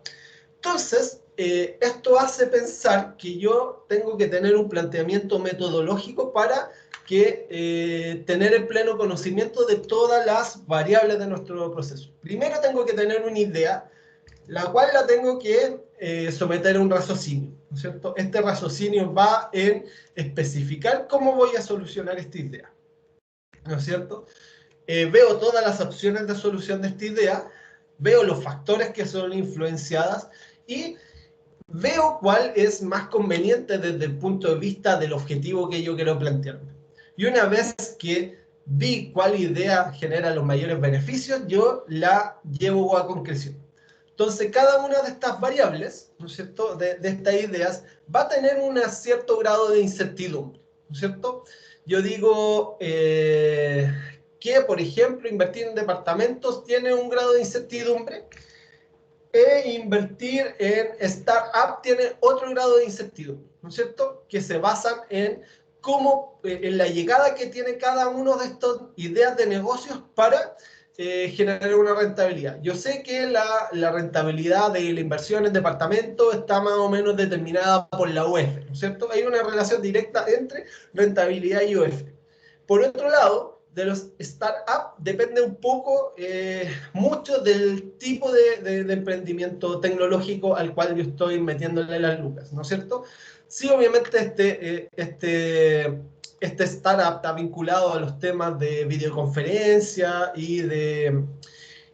Entonces, esto hace pensar que yo tengo que tener un planteamiento metodológico para tener el pleno conocimiento de todas las variables de nuestro proceso. Primero tengo que tener una idea, la cual la tengo que someter a un raciocinio, ¿no es cierto? Este raciocinio va en especificar cómo voy a solucionar esta idea, ¿no es cierto? Veo todas las opciones de solución de esta idea, veo los factores que son influenciadas y veo cuál es más conveniente desde el punto de vista del objetivo que yo quiero plantearme. Y una vez que vi cuál idea genera los mayores beneficios, yo la llevo a concreción. Entonces, cada una de estas variables, ¿no es cierto?, de estas ideas, va a tener un cierto grado de incertidumbre, ¿no es cierto? Yo digo que, por ejemplo, invertir en departamentos tiene un grado de incertidumbre, e invertir en startup tiene otro grado de incertidumbre, ¿no es cierto?, que se basan en cómo, en la llegada que tiene cada uno de estas ideas de negocios para generar una rentabilidad. Yo sé que la rentabilidad de la inversión en departamento está más o menos determinada por la UEF, ¿no es cierto? Hay una relación directa entre rentabilidad y UEF. Por otro lado, de los startups depende un poco, mucho del tipo de emprendimiento tecnológico al cual yo estoy metiéndole las lucas, ¿no es cierto? Sí, obviamente este startup está vinculado a los temas de videoconferencia y de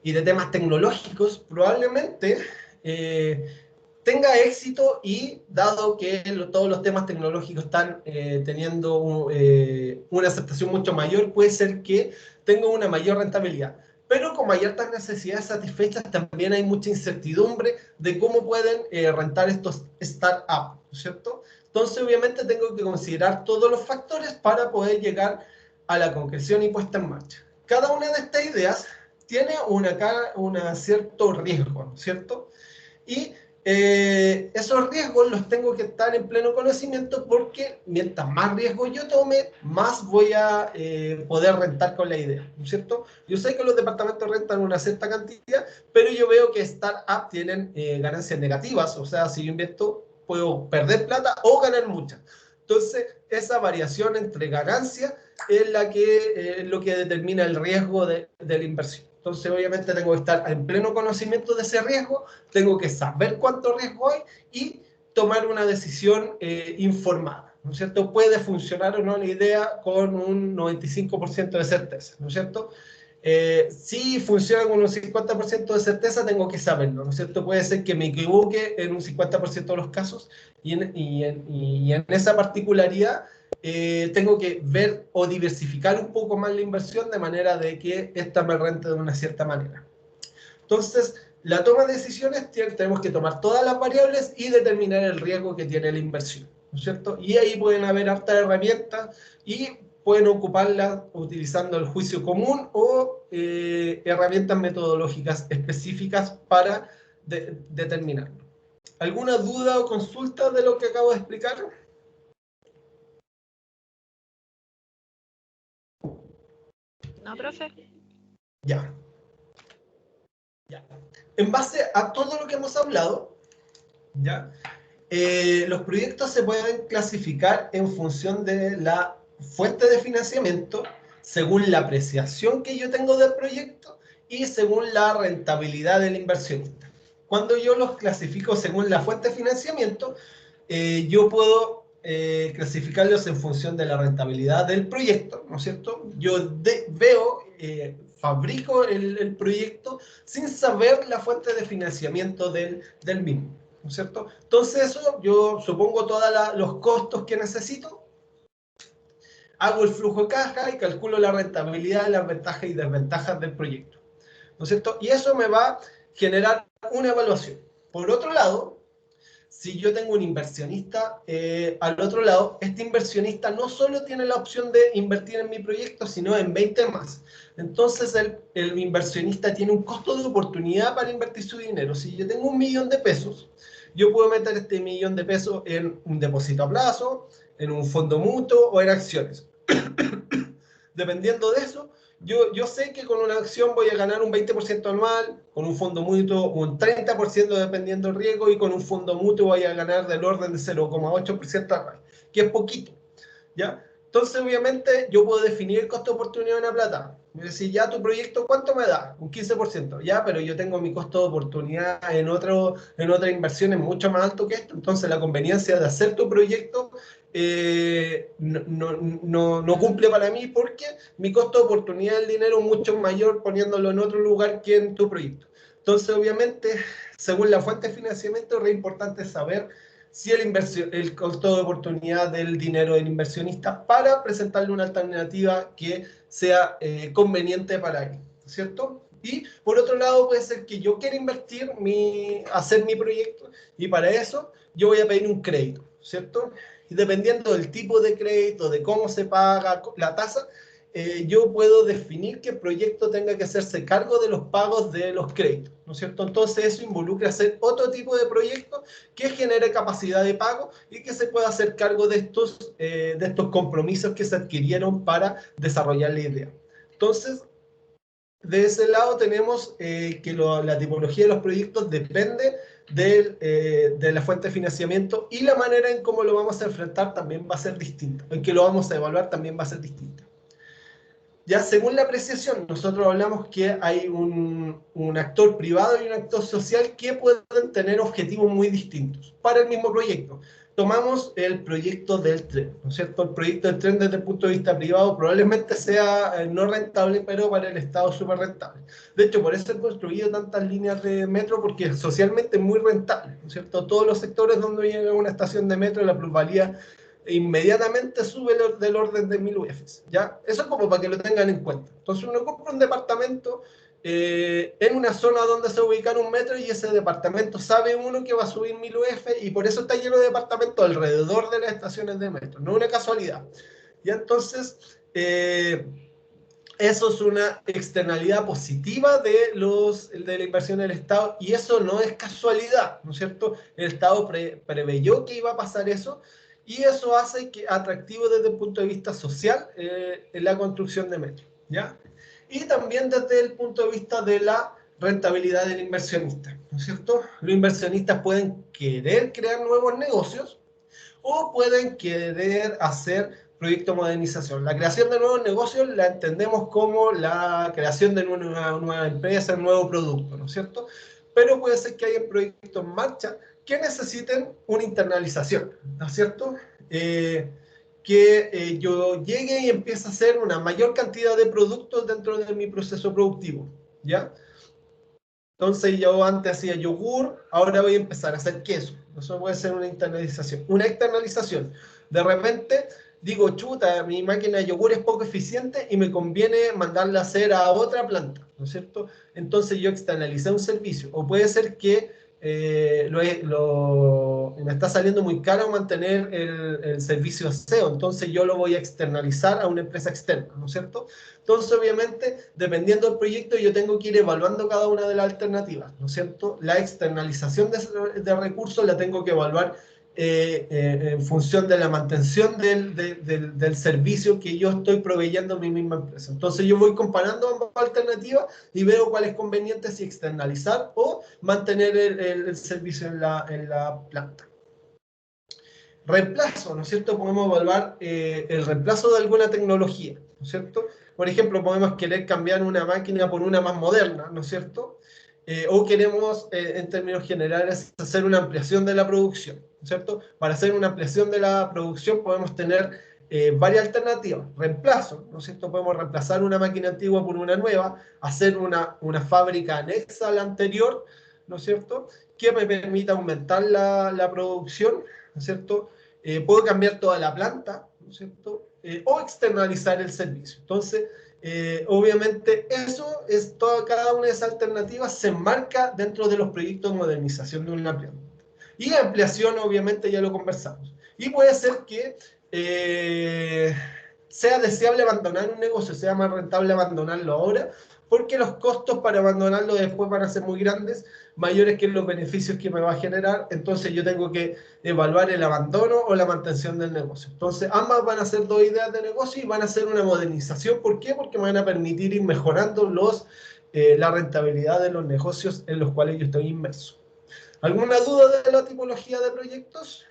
temas tecnológicos, probablemente tenga éxito y dado que todos los temas tecnológicos están teniendo una aceptación mucho mayor, puede ser que tenga una mayor rentabilidad. Pero como hay altas necesidades satisfechas, también hay mucha incertidumbre de cómo pueden rentar estos startups, ¿no es cierto? Entonces, obviamente, tengo que considerar todos los factores para poder llegar a la concreción y puesta en marcha. Cada una de estas ideas tiene un cierto riesgo, ¿no es cierto? Y esos riesgos los tengo que estar en pleno conocimiento porque mientras más riesgo yo tome, más voy a poder rentar con la idea, ¿no es cierto? Yo sé que los departamentos rentan una cierta cantidad, pero yo veo que startups tienen ganancias negativas, o sea, si yo invierto puedo perder plata o ganar mucha. Entonces, esa variación entre ganancias es lo que determina el riesgo de la inversión. Entonces, obviamente, tengo que estar en pleno conocimiento de ese riesgo, tengo que saber cuánto riesgo hay y tomar una decisión informada, ¿no es cierto? Puede funcionar o no la idea con un 95% de certeza, ¿no es cierto? Si funciona con un 50% de certeza, tengo que saberlo, ¿no es cierto? Puede ser que me equivoque en un 50% de los casos y en esa particularidad tengo que ver o diversificar un poco más la inversión de manera de que esta me rente de una cierta manera. Entonces, la toma de decisiones, tenemos que tomar todas las variables y determinar el riesgo que tiene la inversión, ¿no es cierto? Y ahí pueden haber hartas herramientas y pueden ocuparlas utilizando el juicio común o herramientas metodológicas específicas para determinarlo. ¿Alguna duda o consulta de lo que acabo de explicar?
No, profe.
Ya. En base a todo lo que hemos hablado, ¿ya? Los proyectos se pueden clasificar en función de la fuente de financiamiento, según la apreciación que yo tengo del proyecto y según la rentabilidad del inversionista. Cuando yo los clasifico según la fuente de financiamiento, yo puedo clasificarlos en función de la rentabilidad del proyecto, ¿no es cierto? Yo fabrico el proyecto sin saber la fuente de financiamiento del mismo, ¿no es cierto? Entonces eso, yo supongo todos los costos que necesito, hago el flujo de caja y calculo la rentabilidad, las ventajas y desventajas del proyecto, ¿no es cierto? Y eso me va a generar una evaluación. Por otro lado, si yo tengo un inversionista al otro lado, este inversionista no solo tiene la opción de invertir en mi proyecto, sino en 20 más. Entonces el inversionista tiene un costo de oportunidad para invertir su dinero. Si yo tengo 1.000.000 de pesos, yo puedo meter este 1.000.000 de pesos en un depósito a plazo, en un fondo mutuo o en acciones. Dependiendo de eso, yo sé que con una acción voy a ganar un 20% anual, con un fondo mutuo un 30% dependiendo del riesgo, y con un fondo mutuo voy a ganar del orden de 0,8% anual, que es poquito, ¿ya? Entonces, obviamente, yo puedo definir el costo de oportunidad de una plata. Es decir, ya tu proyecto, ¿cuánto me da? Un 15%. Ya, pero yo tengo mi costo de oportunidad en otra inversión mucho más alto que esto. Entonces, la conveniencia de hacer tu proyecto no cumple para mí, porque mi costo de oportunidad del dinero es mucho mayor poniéndolo en otro lugar que en tu proyecto. Entonces, obviamente, según la fuente de financiamiento, es re importante saber si el costo de oportunidad del dinero del inversionista, para presentarle una alternativa que sea conveniente para él, ¿cierto? Y por otro lado, puede ser que yo quiera hacer mi proyecto, y para eso yo voy a pedir un crédito, ¿cierto? Y dependiendo del tipo de crédito, de cómo se paga, la tasa, yo puedo definir que el proyecto tenga que hacerse cargo de los pagos de los créditos, ¿no es cierto? Entonces eso involucra hacer otro tipo de proyecto que genere capacidad de pago y que se pueda hacer cargo de estos compromisos que se adquirieron para desarrollar la idea. Entonces, de ese lado tenemos que la tipología de los proyectos depende de la fuente de financiamiento, y la manera en cómo lo vamos a enfrentar también va a ser distinta, en que lo vamos a evaluar también va a ser distinta. Ya según la apreciación, nosotros hablamos que hay un actor privado y un actor social que pueden tener objetivos muy distintos para el mismo proyecto. Tomamos el proyecto del tren, ¿no es cierto? El proyecto del tren desde el punto de vista privado probablemente sea no rentable, pero para el Estado es súper rentable. De hecho, por eso he construido tantas líneas de metro, porque socialmente es muy rentable, ¿no es cierto? Todos los sectores donde llega una estación de metro, la plusvalía inmediatamente sube del orden de 1.000 UFs, ¿ya? Eso es como para que lo tengan en cuenta. Entonces uno compra un departamento en una zona donde se ubica un metro, y ese departamento sabe uno que va a subir 1.000 UF, y por eso está lleno de departamentos alrededor de las estaciones de metro. No es una casualidad. Y entonces, eso es una externalidad positiva de la inversión del Estado, y eso no es casualidad, ¿no es cierto? El Estado preveyó que iba a pasar eso, y eso hace que atractivo desde el punto de vista social en la construcción de metro, ¿ya? Y también desde el punto de vista de la rentabilidad del inversionista, ¿no es cierto? Los inversionistas pueden querer crear nuevos negocios, o pueden querer hacer proyectos de modernización. La creación de nuevos negocios la entendemos como la creación de una nueva empresa, un nuevo producto, ¿no es cierto? Pero puede ser que haya proyectos en marcha que necesiten una internalización, ¿no es cierto? Yo llegue y empiece a hacer una mayor cantidad de productos dentro de mi proceso productivo, ¿ya? Entonces yo antes hacía yogur, ahora voy a empezar a hacer queso. Eso puede ser una internalización. Una externalización. De repente digo, chuta, mi máquina de yogur es poco eficiente y me conviene mandarla a hacer a otra planta, ¿no es cierto? Entonces yo externalicé un servicio. O puede ser que me está saliendo muy caro mantener el servicio aseo, entonces yo lo voy a externalizar a una empresa externa, ¿no es cierto? Entonces, obviamente, dependiendo del proyecto, yo tengo que ir evaluando cada una de las alternativas, ¿no es cierto? La externalización de recursos la tengo que evaluar en función de la mantención del servicio que yo estoy proveyendo a mi misma empresa. Entonces yo voy comparando ambas alternativas y veo cuál es conveniente, si externalizar o mantener el servicio en la planta. Reemplazo, ¿no es cierto? Podemos evaluar el reemplazo de alguna tecnología, ¿no es cierto? Por ejemplo, podemos querer cambiar una máquina por una más moderna, ¿no es cierto? O queremos, en términos generales, hacer una ampliación de la producción, ¿no es cierto? Para hacer una ampliación de la producción podemos tener varias alternativas. Reemplazo, ¿no es cierto? Podemos reemplazar una máquina antigua por una nueva, hacer una fábrica anexa a la anterior, ¿no es cierto? Que me permita aumentar la producción, ¿no es cierto? Puedo cambiar toda la planta, ¿no es cierto? O externalizar el servicio. Entonces, obviamente eso es cada una de esas alternativas se enmarca dentro de los proyectos de modernización de una planta. Y ampliación, obviamente, ya lo conversamos. Y puede ser que sea deseable abandonar un negocio, sea más rentable abandonarlo ahora, porque los costos para abandonarlo después van a ser muy grandes, mayores que los beneficios que me va a generar. Entonces yo tengo que evaluar el abandono o la mantención del negocio. Entonces ambas van a ser dos ideas de negocio y van a ser una modernización. ¿Por qué? Porque me van a permitir ir mejorando la rentabilidad de los negocios en los cuales yo estoy inmerso. ¿Alguna duda de la tipología de proyectos?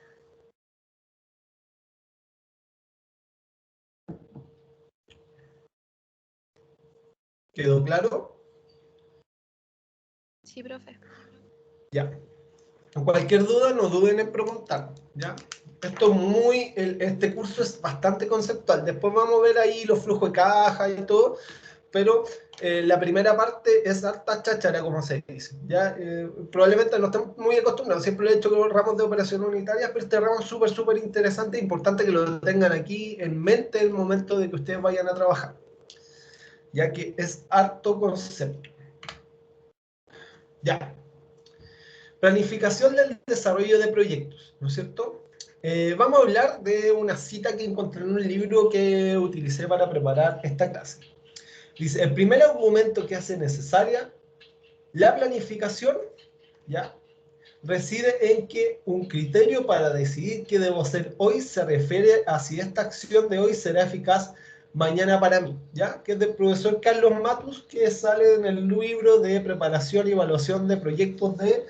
¿Quedó claro?
Sí, profe.
Ya. Cualquier duda, no duden en preguntar, ¿ya? Este curso es bastante conceptual. Después vamos a ver ahí los flujos de caja y todo, pero la primera parte es harta cháchara, como se dice, ¿ya? Probablemente no estemos muy acostumbrados, siempre lo he hecho con los ramos de operaciones unitarias, pero este ramo es súper interesante, importante que lo tengan aquí en mente en el momento de que ustedes vayan a trabajar, ya que es harto concepto. Ya. Planificación del desarrollo de proyectos, ¿no es cierto? Vamos a hablar de una cita que encontré en un libro que utilicé para preparar esta clase. Dice, el primer argumento que hace necesaria la planificación, ¿ya? Reside en que un criterio para decidir qué debo hacer hoy se refiere a si esta acción de hoy será eficaz mañana para mí, ¿ya? Que es del profesor Carlos Matus, que sale en el libro de preparación y evaluación de proyectos de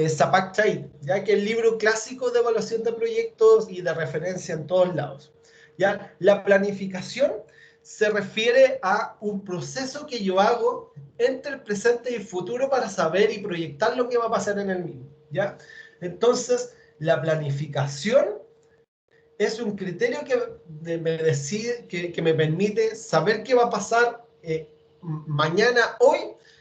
Zapac Chaid, ya que es el libro clásico de evaluación de proyectos y de referencia en todos lados, ¿ya? La planificación se refiere a un proceso que yo hago entre el presente y el futuro para saber y proyectar lo que va a pasar en el mismo, ¿ya? Entonces, la planificación es un criterio que me permite saber qué va a pasar mañana, hoy,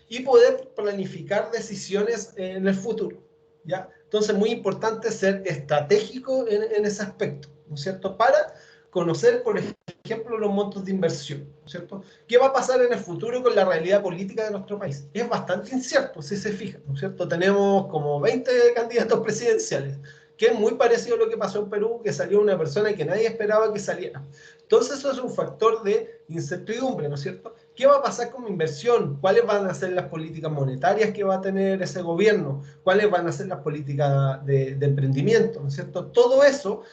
y poder planificar decisiones en el futuro, ¿ya? Entonces, muy importante ser estratégico en ese aspecto, ¿no es cierto? Para conocer, por ejemplo, los montos de inversión, ¿no es cierto? ¿Qué va a pasar en el futuro con la realidad política de nuestro país? Es bastante incierto, si se fijan, ¿no es cierto? Tenemos como 20 candidatos presidenciales, que es muy parecido a lo que pasó en Perú, que salió una persona que nadie esperaba que saliera. Entonces eso es un factor de incertidumbre, ¿no es cierto? ¿Qué va a pasar con mi inversión? ¿Cuáles van a ser las políticas monetarias que va a tener ese gobierno? ¿Cuáles van a ser las políticas de emprendimiento? ¿No es cierto? Todo eso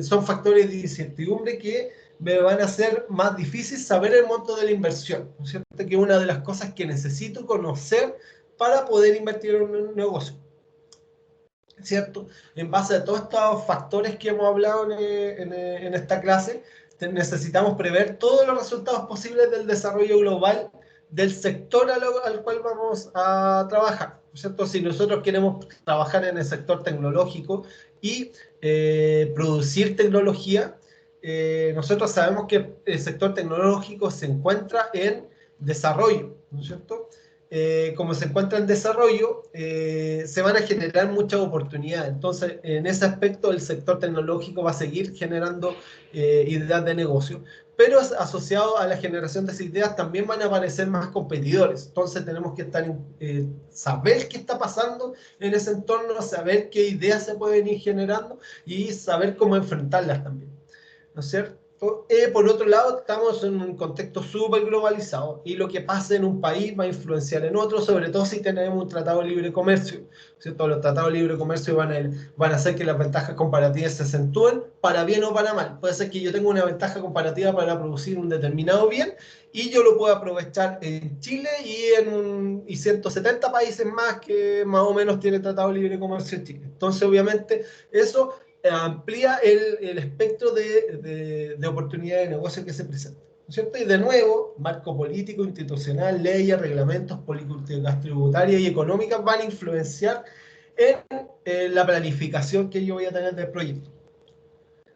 son factores de incertidumbre que me van a hacer más difícil saber el monto de la inversión, ¿no es cierto? Que es una de las cosas que necesito conocer para poder invertir en un negocio, ¿cierto? En base a todos estos factores que hemos hablado en esta clase, necesitamos prever todos los resultados posibles del desarrollo global del sector al cual vamos a trabajar, ¿cierto? Si nosotros queremos trabajar en el sector tecnológico y producir tecnología, nosotros sabemos que el sector tecnológico se encuentra en desarrollo, ¿no es cierto? Como se encuentra en desarrollo, se van a generar muchas oportunidades. Entonces, en ese aspecto, el sector tecnológico va a seguir generando ideas de negocio, pero asociado a la generación de esas ideas también van a aparecer más competidores. Entonces, tenemos que saber qué está pasando en ese entorno, saber qué ideas se pueden ir generando y saber cómo enfrentarlas también, ¿no es cierto? Por otro lado, estamos en un contexto súper globalizado y lo que pasa en un país va a influenciar en otro, sobre todo si tenemos un tratado de libre comercio, ¿cierto? Los tratados de libre comercio van a hacer que las ventajas comparativas se acentúen, para bien o para mal. Puede ser que yo tenga una ventaja comparativa para producir un determinado bien y yo lo puedo aprovechar en Chile y 170 países más que más o menos tiene tratado de libre comercio en Chile. Entonces, obviamente, eso amplía el espectro de oportunidades de negocio que se presentan, ¿no es cierto? Y de nuevo, marco político, institucional, leyes, reglamentos, políticas tributarias y económicas van a influenciar en la planificación que yo voy a tener del proyecto,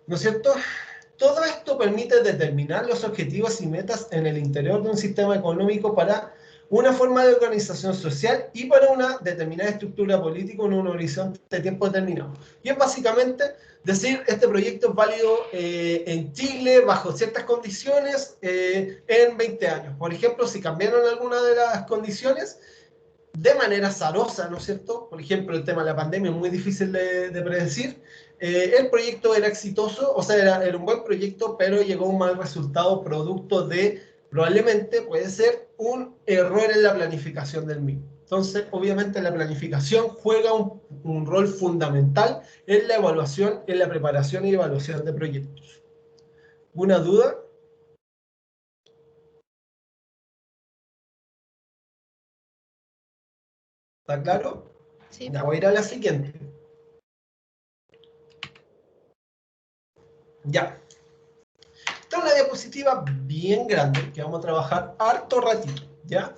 ¿no es cierto? Todo esto permite determinar los objetivos y metas en el interior de un sistema económico para una forma de organización social y para una determinada estructura política en un horizonte de tiempo determinado. Y es básicamente decir, este proyecto es válido en Chile bajo ciertas condiciones en 20 años. Por ejemplo, si cambiaron alguna de las condiciones, de manera azarosa, ¿no es cierto? Por ejemplo, el tema de la pandemia es muy difícil de predecir. El proyecto era exitoso, o sea, era un buen proyecto, pero llegó a un mal resultado producto de, probablemente, puede ser un error en la planificación del mismo. Entonces, obviamente, la planificación juega un rol fundamental en la evaluación, en la preparación y evaluación de proyectos. ¿Una duda? ¿Está claro?
Sí.
Ya voy a ir a la siguiente. Ya. Esta es una diapositiva bien grande que vamos a trabajar harto ratito, ¿ya?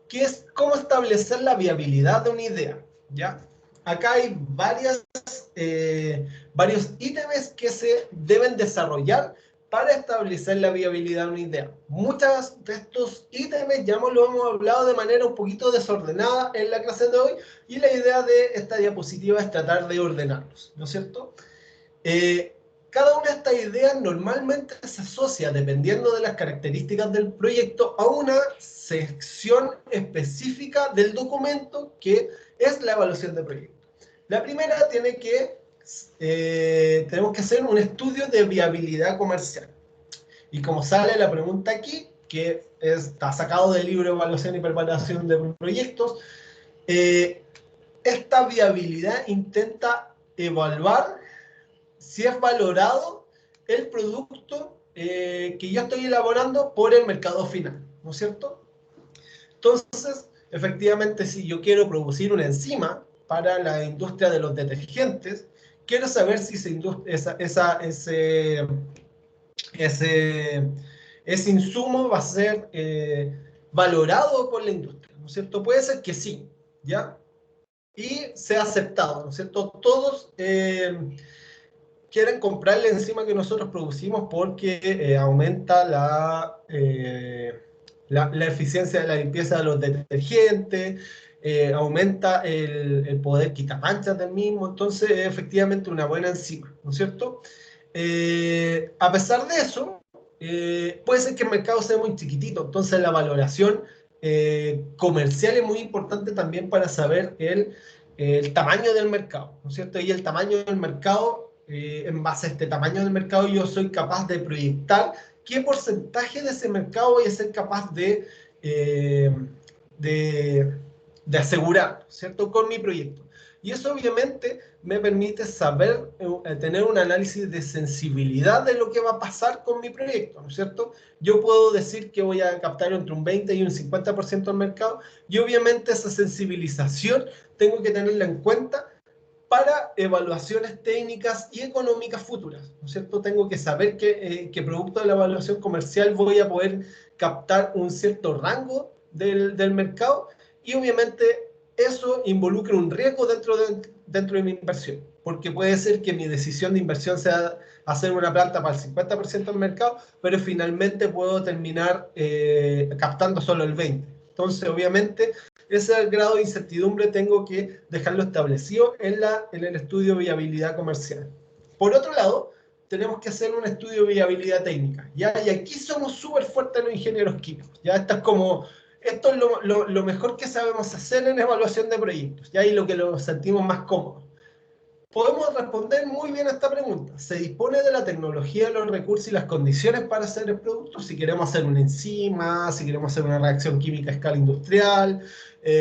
Que es cómo establecer la viabilidad de una idea, ¿ya? Acá hay varios ítems que se deben desarrollar para establecer la viabilidad de una idea. Muchos de estos ítems ya lo hemos hablado de manera un poquito desordenada en la clase de hoy y la idea de esta diapositiva es tratar de ordenarlos, ¿no es cierto? Cada una de estas ideas normalmente se asocia, dependiendo de las características del proyecto, a una sección específica del documento que es la evaluación de proyecto. La primera tenemos que hacer un estudio de viabilidad comercial. Y como sale la pregunta aquí, que está sacado del libro de Evaluación y Preparación de Proyectos, esta viabilidad intenta evaluar si es valorado el producto que yo estoy elaborando por el mercado final, ¿no es cierto? Entonces, efectivamente, si yo quiero producir una enzima para la industria de los detergentes, quiero saber si ese insumo va a ser valorado por la industria, ¿no es cierto? Puede ser que sí, ¿ya? Y sea aceptado, ¿no es cierto? Todos quieren comprar la enzima que nosotros producimos porque aumenta la eficiencia de la limpieza de los detergentes, aumenta el poder quitamanchas del mismo, entonces es efectivamente una buena enzima, ¿no es cierto? A pesar de eso, puede ser que el mercado sea muy chiquitito, entonces la valoración comercial es muy importante también para saber el tamaño del mercado, ¿no es cierto? Y el tamaño del mercado, en base a este tamaño del mercado, yo soy capaz de proyectar qué porcentaje de ese mercado voy a ser capaz eh, de, de asegurar, ¿cierto? Con mi proyecto. Y eso obviamente me permite saber, tener un análisis de sensibilidad de lo que va a pasar con mi proyecto, ¿no es cierto? Yo puedo decir que voy a captar entre un 20 y un 50% del mercado y obviamente esa sensibilización tengo que tenerla en cuenta para evaluaciones técnicas y económicas futuras, ¿no es cierto? Tengo que saber que producto de la evaluación comercial voy a poder captar un cierto rango del mercado y obviamente eso involucra un riesgo dentro de mi inversión, porque puede ser que mi decisión de inversión sea hacer una planta para el 50% del mercado, pero finalmente puedo terminar captando solo el 20%. Entonces, obviamente, ese grado de incertidumbre tengo que dejarlo establecido en el estudio de viabilidad comercial. Por otro lado, tenemos que hacer un estudio de viabilidad técnica, ¿ya? Y aquí somos súper fuertes los ingenieros químicos, ¿ya? Esto es lo mejor que sabemos hacer en evaluación de proyectos, ¿ya? Y lo que lo sentimos más cómodo. Podemos responder muy bien a esta pregunta. ¿Se dispone de la tecnología, los recursos y las condiciones para hacer el producto? Si queremos hacer una enzima, si queremos hacer una reacción química a escala industrial,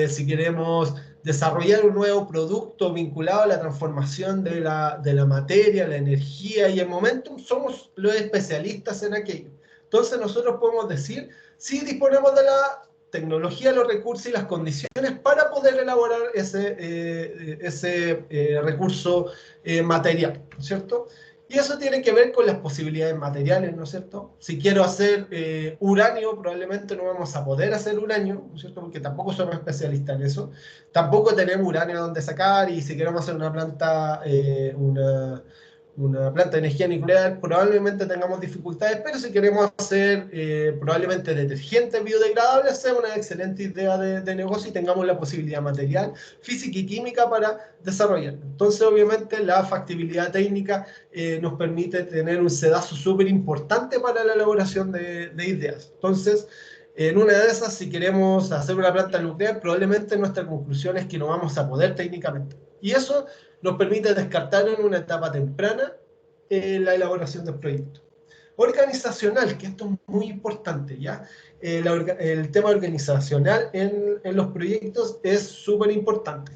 si queremos desarrollar un nuevo producto vinculado a la transformación de la materia, la energía y el momentum, somos los especialistas en aquello. Entonces nosotros podemos decir si disponemos de la tecnología, los recursos y las condiciones para poder elaborar ese recurso material, ¿no es cierto? Y eso tiene que ver con las posibilidades materiales, ¿no es cierto? Si quiero hacer uranio, probablemente no vamos a poder hacer uranio, ¿no es cierto? Porque tampoco somos especialistas en eso. Tampoco tenemos uranio donde sacar y si queremos hacer una planta, una planta de energía nuclear, probablemente tengamos dificultades, pero si queremos hacer probablemente detergentes biodegradables, sea una excelente idea de negocio y tengamos la posibilidad material, física y química para desarrollar. Entonces, obviamente, la factibilidad técnica nos permite tener un sedazo súper importante para la elaboración de ideas. Entonces, en una de esas, si queremos hacer una planta nuclear, probablemente nuestra conclusión es que no vamos a poder técnicamente. Y eso nos permite descartar en una etapa temprana la elaboración del proyecto. Organizacional, que esto es muy importante, ¿ya? El tema organizacional en los proyectos es súper importante.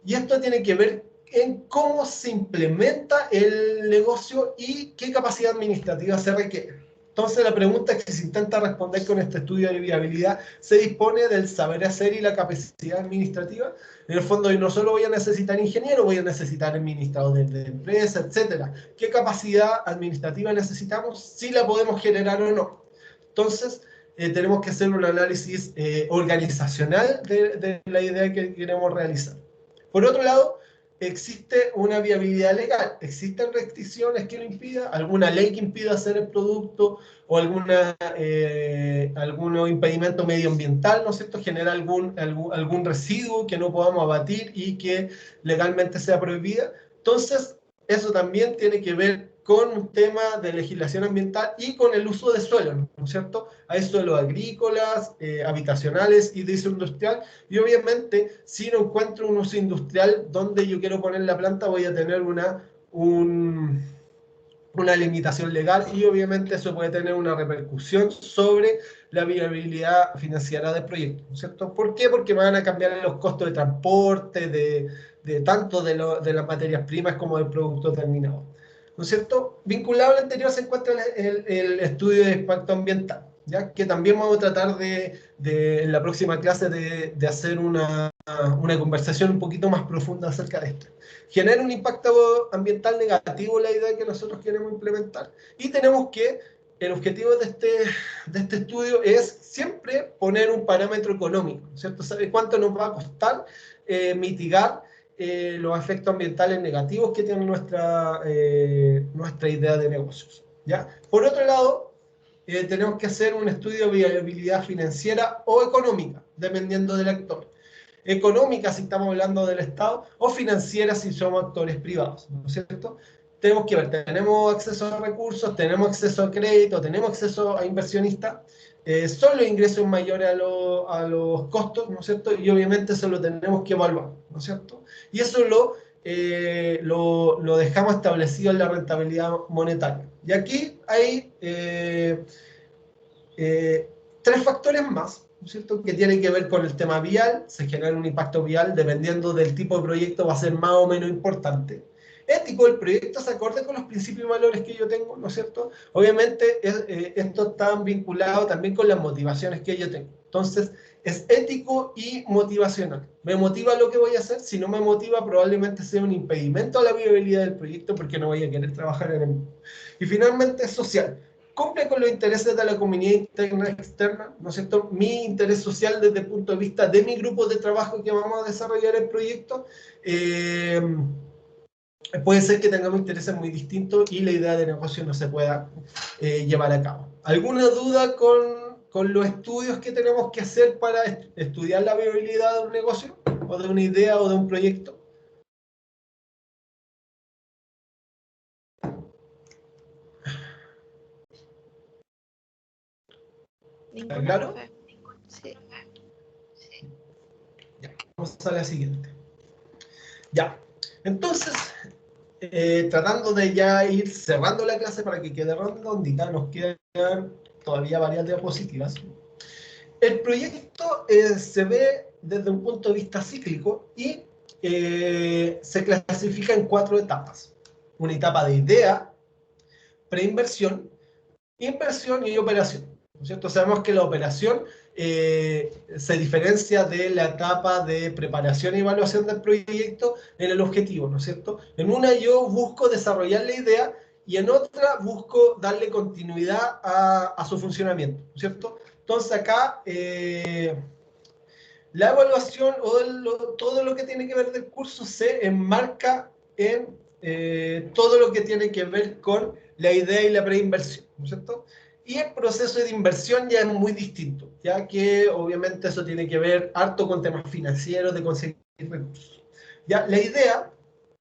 Y esto tiene que ver en cómo se implementa el negocio y qué capacidad administrativa se requiere. Entonces, la pregunta que se intenta responder con este estudio de viabilidad se dispone del saber hacer y la capacidad administrativa. En el fondo, yo no solo voy a necesitar ingenieros, voy a necesitar administradores de empresa, etc. ¿Qué capacidad administrativa necesitamos? Si la podemos generar o no. Entonces, tenemos que hacer un análisis organizacional de la idea que queremos realizar. Por otro lado, existe una viabilidad legal. ¿Existen restricciones que lo impidan? ¿Alguna ley que impida hacer el producto? ¿O algún impedimento medioambiental, ¿no es cierto? ¿Genera algún residuo que no podamos abatir y que legalmente sea prohibida? Entonces, eso también tiene que ver con un tema de legislación ambiental y con el uso de suelo, ¿no es cierto? Hay suelos agrícolas, habitacionales y de uso industrial, y obviamente si no encuentro un uso industrial donde yo quiero poner la planta, voy a tener una limitación legal y obviamente eso puede tener una repercusión sobre la viabilidad financiera del proyecto, ¿no es cierto? ¿Por qué? Porque van a cambiar los costos de transporte, tanto de las materias primas como del producto terminado. ¿No es cierto? Vinculado al anterior se encuentra el estudio de impacto ambiental, ¿ya? Que también vamos a tratar en la próxima clase de hacer una conversación un poquito más profunda acerca de esto. Genera un impacto ambiental negativo la idea que nosotros queremos implementar. Y tenemos que, el objetivo de este estudio es siempre poner un parámetro económico, ¿cierto? Saber cuánto nos va a costar mitigar los efectos ambientales negativos que tiene nuestra idea de negocios, ¿ya? Por otro lado, tenemos que hacer un estudio de viabilidad financiera o económica, dependiendo del actor. Económica si estamos hablando del Estado, o financiera si somos actores privados, ¿no es cierto? Tenemos que ver, tenemos acceso a recursos, tenemos acceso a crédito, tenemos acceso a inversionistas, son los ingresos mayores a los costos, ¿no es cierto? Y obviamente eso lo tenemos que evaluar, ¿no es cierto? Y eso lo dejamos establecido en la rentabilidad monetaria. Y aquí hay tres factores más, ¿no es cierto?, que tienen que ver con el tema vial. Se genera un impacto vial, dependiendo del tipo de proyecto va a ser más o menos importante. Ético, el proyecto se acorde con los principios y valores que yo tengo, ¿no es cierto? Obviamente esto está vinculado también con las motivaciones que yo tengo. Entonces, es ético y motivacional. ¿Me motiva lo que voy a hacer? Si no me motiva, probablemente sea un impedimento a la viabilidad del proyecto porque no voy a querer trabajar en él. Y finalmente, es social. Cumple con los intereses de la comunidad interna y externa, ¿no es cierto? Mi interés social desde el punto de vista de mi grupo de trabajo que vamos a desarrollar el proyecto, puede ser que tengamos intereses muy distintos y la idea de negocio no se pueda llevar a cabo. ¿Alguna duda con los estudios que tenemos que hacer para estudiar la viabilidad de un negocio, o de una idea, o de un proyecto?
Ninguna,
¿Claro?
profe. Sí.
Ya, vamos a la siguiente. Ya, entonces, tratando de ya ir cerrando la clase para que quede redondita, nos quedan todavía varias diapositivas. El proyecto se ve desde un punto de vista cíclico y se clasifica en 4 etapas. Una etapa de idea, preinversión, inversión y operación, ¿no es cierto? Sabemos que la operación se diferencia de la etapa de preparación y evaluación del proyecto en el objetivo, ¿no es cierto? En una yo busco desarrollar la idea y en otra busco darle continuidad a su funcionamiento, ¿no es cierto? Entonces acá la evaluación o todo lo que tiene que ver del curso se enmarca en todo lo que tiene que ver con la idea y la preinversión, ¿no es cierto? Y el proceso de inversión ya es muy distinto, ya que obviamente eso tiene que ver harto con temas financieros, de conseguir recursos. Ya, la idea,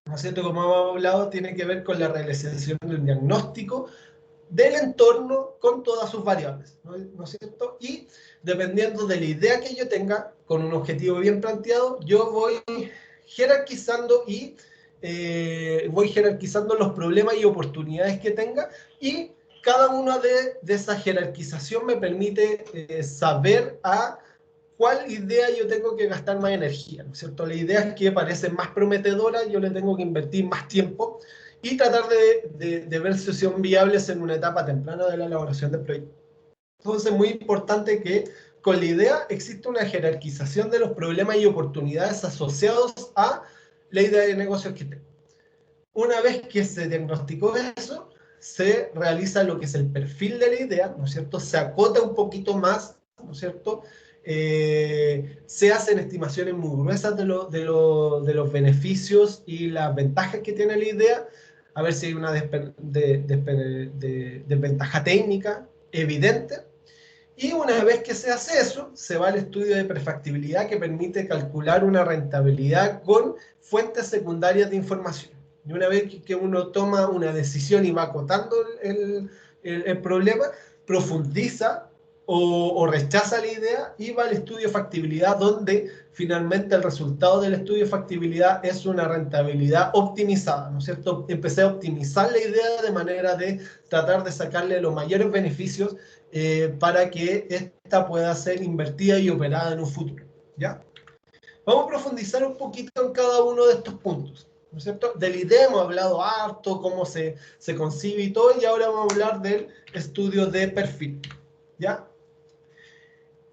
¿no es cierto? Como hemos hablado, tiene que ver con la realización de un diagnóstico del entorno con todas sus variables, ¿no es cierto? Y dependiendo de la idea que yo tenga, con un objetivo bien planteado, yo voy jerarquizando los problemas y oportunidades que tenga, y cada una de esa jerarquización me permite saber a cuál idea yo tengo que gastar más energía, ¿no es cierto? La idea es que parece más prometedora, yo le tengo que invertir más tiempo y tratar de ver si son viables en una etapa temprana de la elaboración del proyecto. Entonces es muy importante que con la idea existe una jerarquización de los problemas y oportunidades asociados a la idea de negocios que tengo. Una vez que se diagnosticó eso, se realiza lo que es el perfil de la idea, ¿no es cierto? Se acota un poquito más, ¿no es cierto? Se hacen estimaciones muy gruesas de los beneficios y las ventajas que tiene la idea, a ver si hay una desventaja técnica evidente. Y una vez que se hace eso, se va al estudio de prefactibilidad, que permite calcular una rentabilidad con fuentes secundarias de información. Y una vez que uno toma una decisión y va acotando el problema, profundiza o rechaza la idea y va al estudio de factibilidad, donde finalmente el resultado del estudio de factibilidad es una rentabilidad optimizada, ¿no es cierto? Empecé a optimizar la idea de manera de tratar de sacarle los mayores beneficios para que esta pueda ser invertida y operada en un futuro, ¿ya? Vamos a profundizar un poquito en cada uno de estos puntos, ¿no es cierto? De la idea hemos hablado harto, cómo se concibe y todo, y ahora vamos a hablar del estudio de perfil, ¿ya?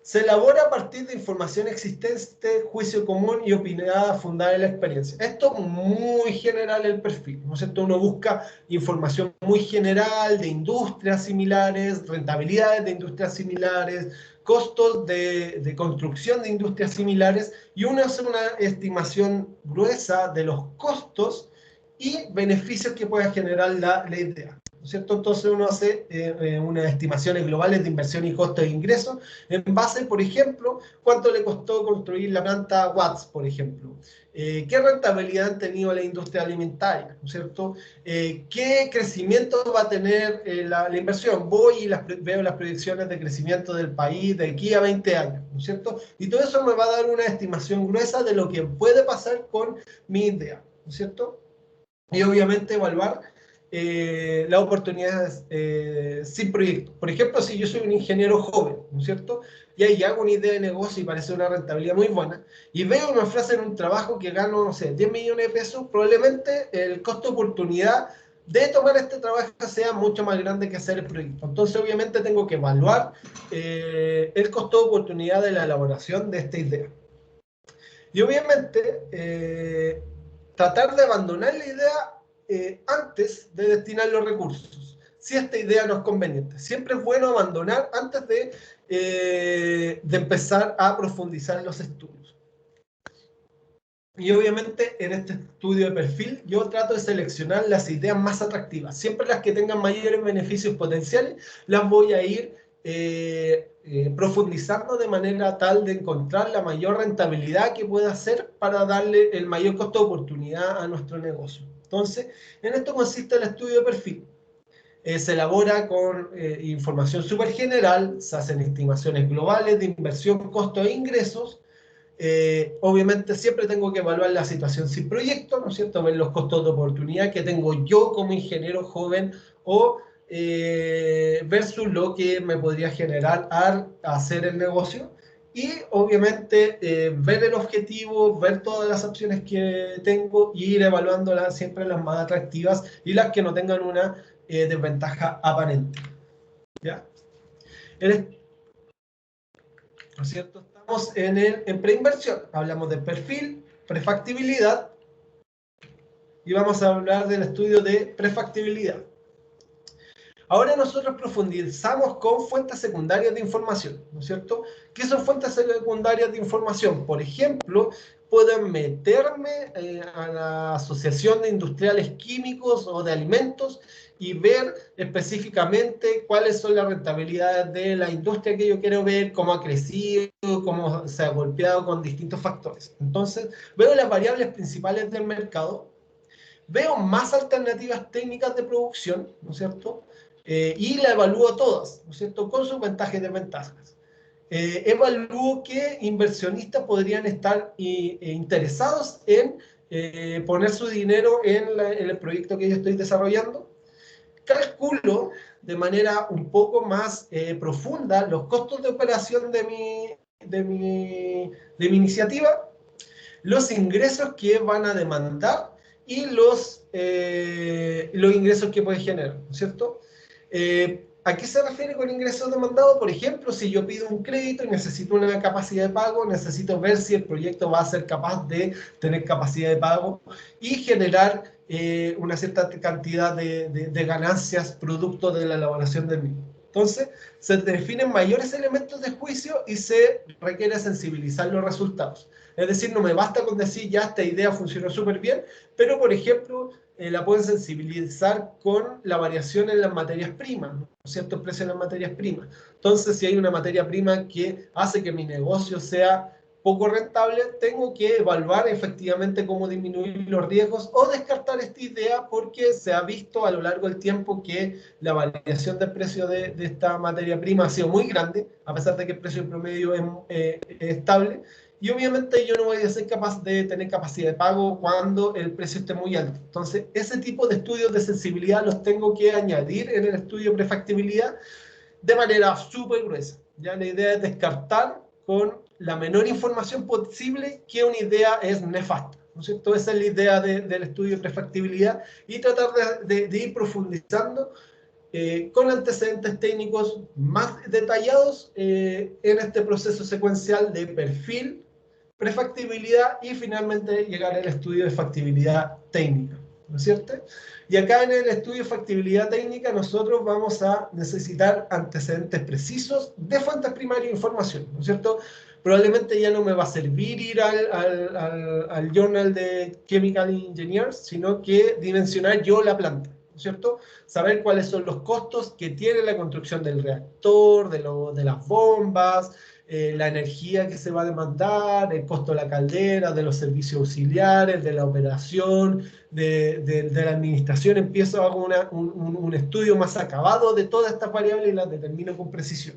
Se elabora a partir de información existente, juicio común y opinada fundada en la experiencia. Esto es muy general el perfil, ¿no es cierto? Uno busca información muy general de industrias similares, rentabilidades de industrias similares, costos de construcción de industrias similares, y uno hace una estimación gruesa de los costos y beneficios que pueda generar la idea, ¿no es cierto? Entonces uno hace unas estimaciones globales de inversión y costo de ingresos en base, por ejemplo, cuánto le costó construir la planta Watts, por ejemplo. ¿Qué rentabilidad han tenido la industria alimentaria? ¿No es cierto? ¿Qué crecimiento va a tener la inversión? Voy y veo las proyecciones de crecimiento del país de aquí a 20 años, ¿no es cierto? Y todo eso me va a dar una estimación gruesa de lo que puede pasar con mi idea, ¿no es cierto? Y obviamente evaluar las oportunidades sin proyecto. Por ejemplo, si yo soy un ingeniero joven, ¿no es cierto? Y ahí hago una idea de negocio y parece una rentabilidad muy buena, y veo que me ofrecen un trabajo que gano, no sé, 10 millones de pesos, probablemente el costo de oportunidad de tomar este trabajo sea mucho más grande que hacer el proyecto. Entonces, obviamente, tengo que evaluar el costo de oportunidad de la elaboración de esta idea. Y obviamente, tratar de abandonar la idea antes de destinar los recursos, si esta idea no es conveniente. Siempre es bueno abandonar antes de empezar a profundizar en los estudios. Y obviamente en este estudio de perfil yo trato de seleccionar las ideas más atractivas. Siempre las que tengan mayores beneficios potenciales las voy a ir profundizando de manera tal de encontrar la mayor rentabilidad que pueda hacer para darle el mayor costo de oportunidad a nuestro negocio. Entonces, en esto consiste el estudio de perfil. Se elabora con información súper general, se hacen estimaciones globales de inversión, costo e ingresos. Obviamente siempre tengo que evaluar la situación sin proyecto, ¿no es cierto? Ver los costos de oportunidad que tengo yo como ingeniero joven o versus lo que me podría generar al hacer el negocio. Y obviamente ver el objetivo, ver todas las opciones que tengo y ir evaluándolas siempre las más atractivas y las que no tengan una desventaja aparente. ¿Ya? ¿No es cierto? Estamos en preinversión. Hablamos de perfil, prefactibilidad y vamos a hablar del estudio de prefactibilidad. Ahora nosotros profundizamos con fuentes secundarias de información, ¿no es cierto? ¿Qué son fuentes secundarias de información? Por ejemplo, puedan meterme a la Asociación de Industriales Químicos o de Alimentos y ver específicamente cuáles son las rentabilidades de la industria que yo quiero ver, cómo ha crecido, cómo se ha golpeado con distintos factores. Entonces, veo las variables principales del mercado, veo más alternativas técnicas de producción, ¿no es cierto? Y la evalúo todas, ¿no es cierto? Con sus ventajas y desventajas. Evalúo qué inversionistas podrían estar interesados en poner su dinero en el proyecto que yo estoy desarrollando. Calculo de manera un poco más profunda los costos de operación de mi iniciativa, los ingresos que van a demandar y los ingresos que puede generar, ¿no es cierto? ¿A qué se refiere con ingresos demandados? Por ejemplo, si yo pido un crédito y necesito una capacidad de pago, necesito ver si el proyecto va a ser capaz de tener capacidad de pago y generar una cierta cantidad de ganancias producto de la elaboración del mismo. Entonces, se definen mayores elementos de juicio y se requiere sensibilizar los resultados. Es decir, no me basta con decir, ya, esta idea funcionó súper bien, pero, por ejemplo, la pueden sensibilizar con la variación en las materias primas, ¿no? Ciertos precios en las materias primas. Entonces, si hay una materia prima que hace que mi negocio sea poco rentable, tengo que evaluar efectivamente cómo disminuir los riesgos o descartar esta idea porque se ha visto a lo largo del tiempo que la variación del precio de esta materia prima ha sido muy grande, a pesar de que el precio promedio es estable. Y obviamente yo no voy a ser capaz de tener capacidad de pago cuando el precio esté muy alto. Entonces, ese tipo de estudios de sensibilidad los tengo que añadir en el estudio de prefactibilidad de manera súper gruesa. Ya la idea es descartar con la menor información posible que una idea es nefasta, ¿no es cierto? Esa es la idea del estudio de prefactibilidad y tratar de ir profundizando con antecedentes técnicos más detallados en este proceso secuencial de perfil, prefactibilidad y finalmente llegar al estudio de factibilidad técnica, ¿no es cierto? Y acá en el estudio de factibilidad técnica nosotros vamos a necesitar antecedentes precisos de fuentes primarias de información, ¿no es cierto? Probablemente ya no me va a servir ir al Journal de Chemical Engineers, sino que dimensionar yo la planta, ¿no es cierto? Saber cuáles son los costos que tiene la construcción del reactor, de las bombas, la energía que se va a demandar, el costo de la caldera, de los servicios auxiliares, de la operación, de la administración. Empiezo, hago un estudio más acabado de todas estas variables y las determino con precisión,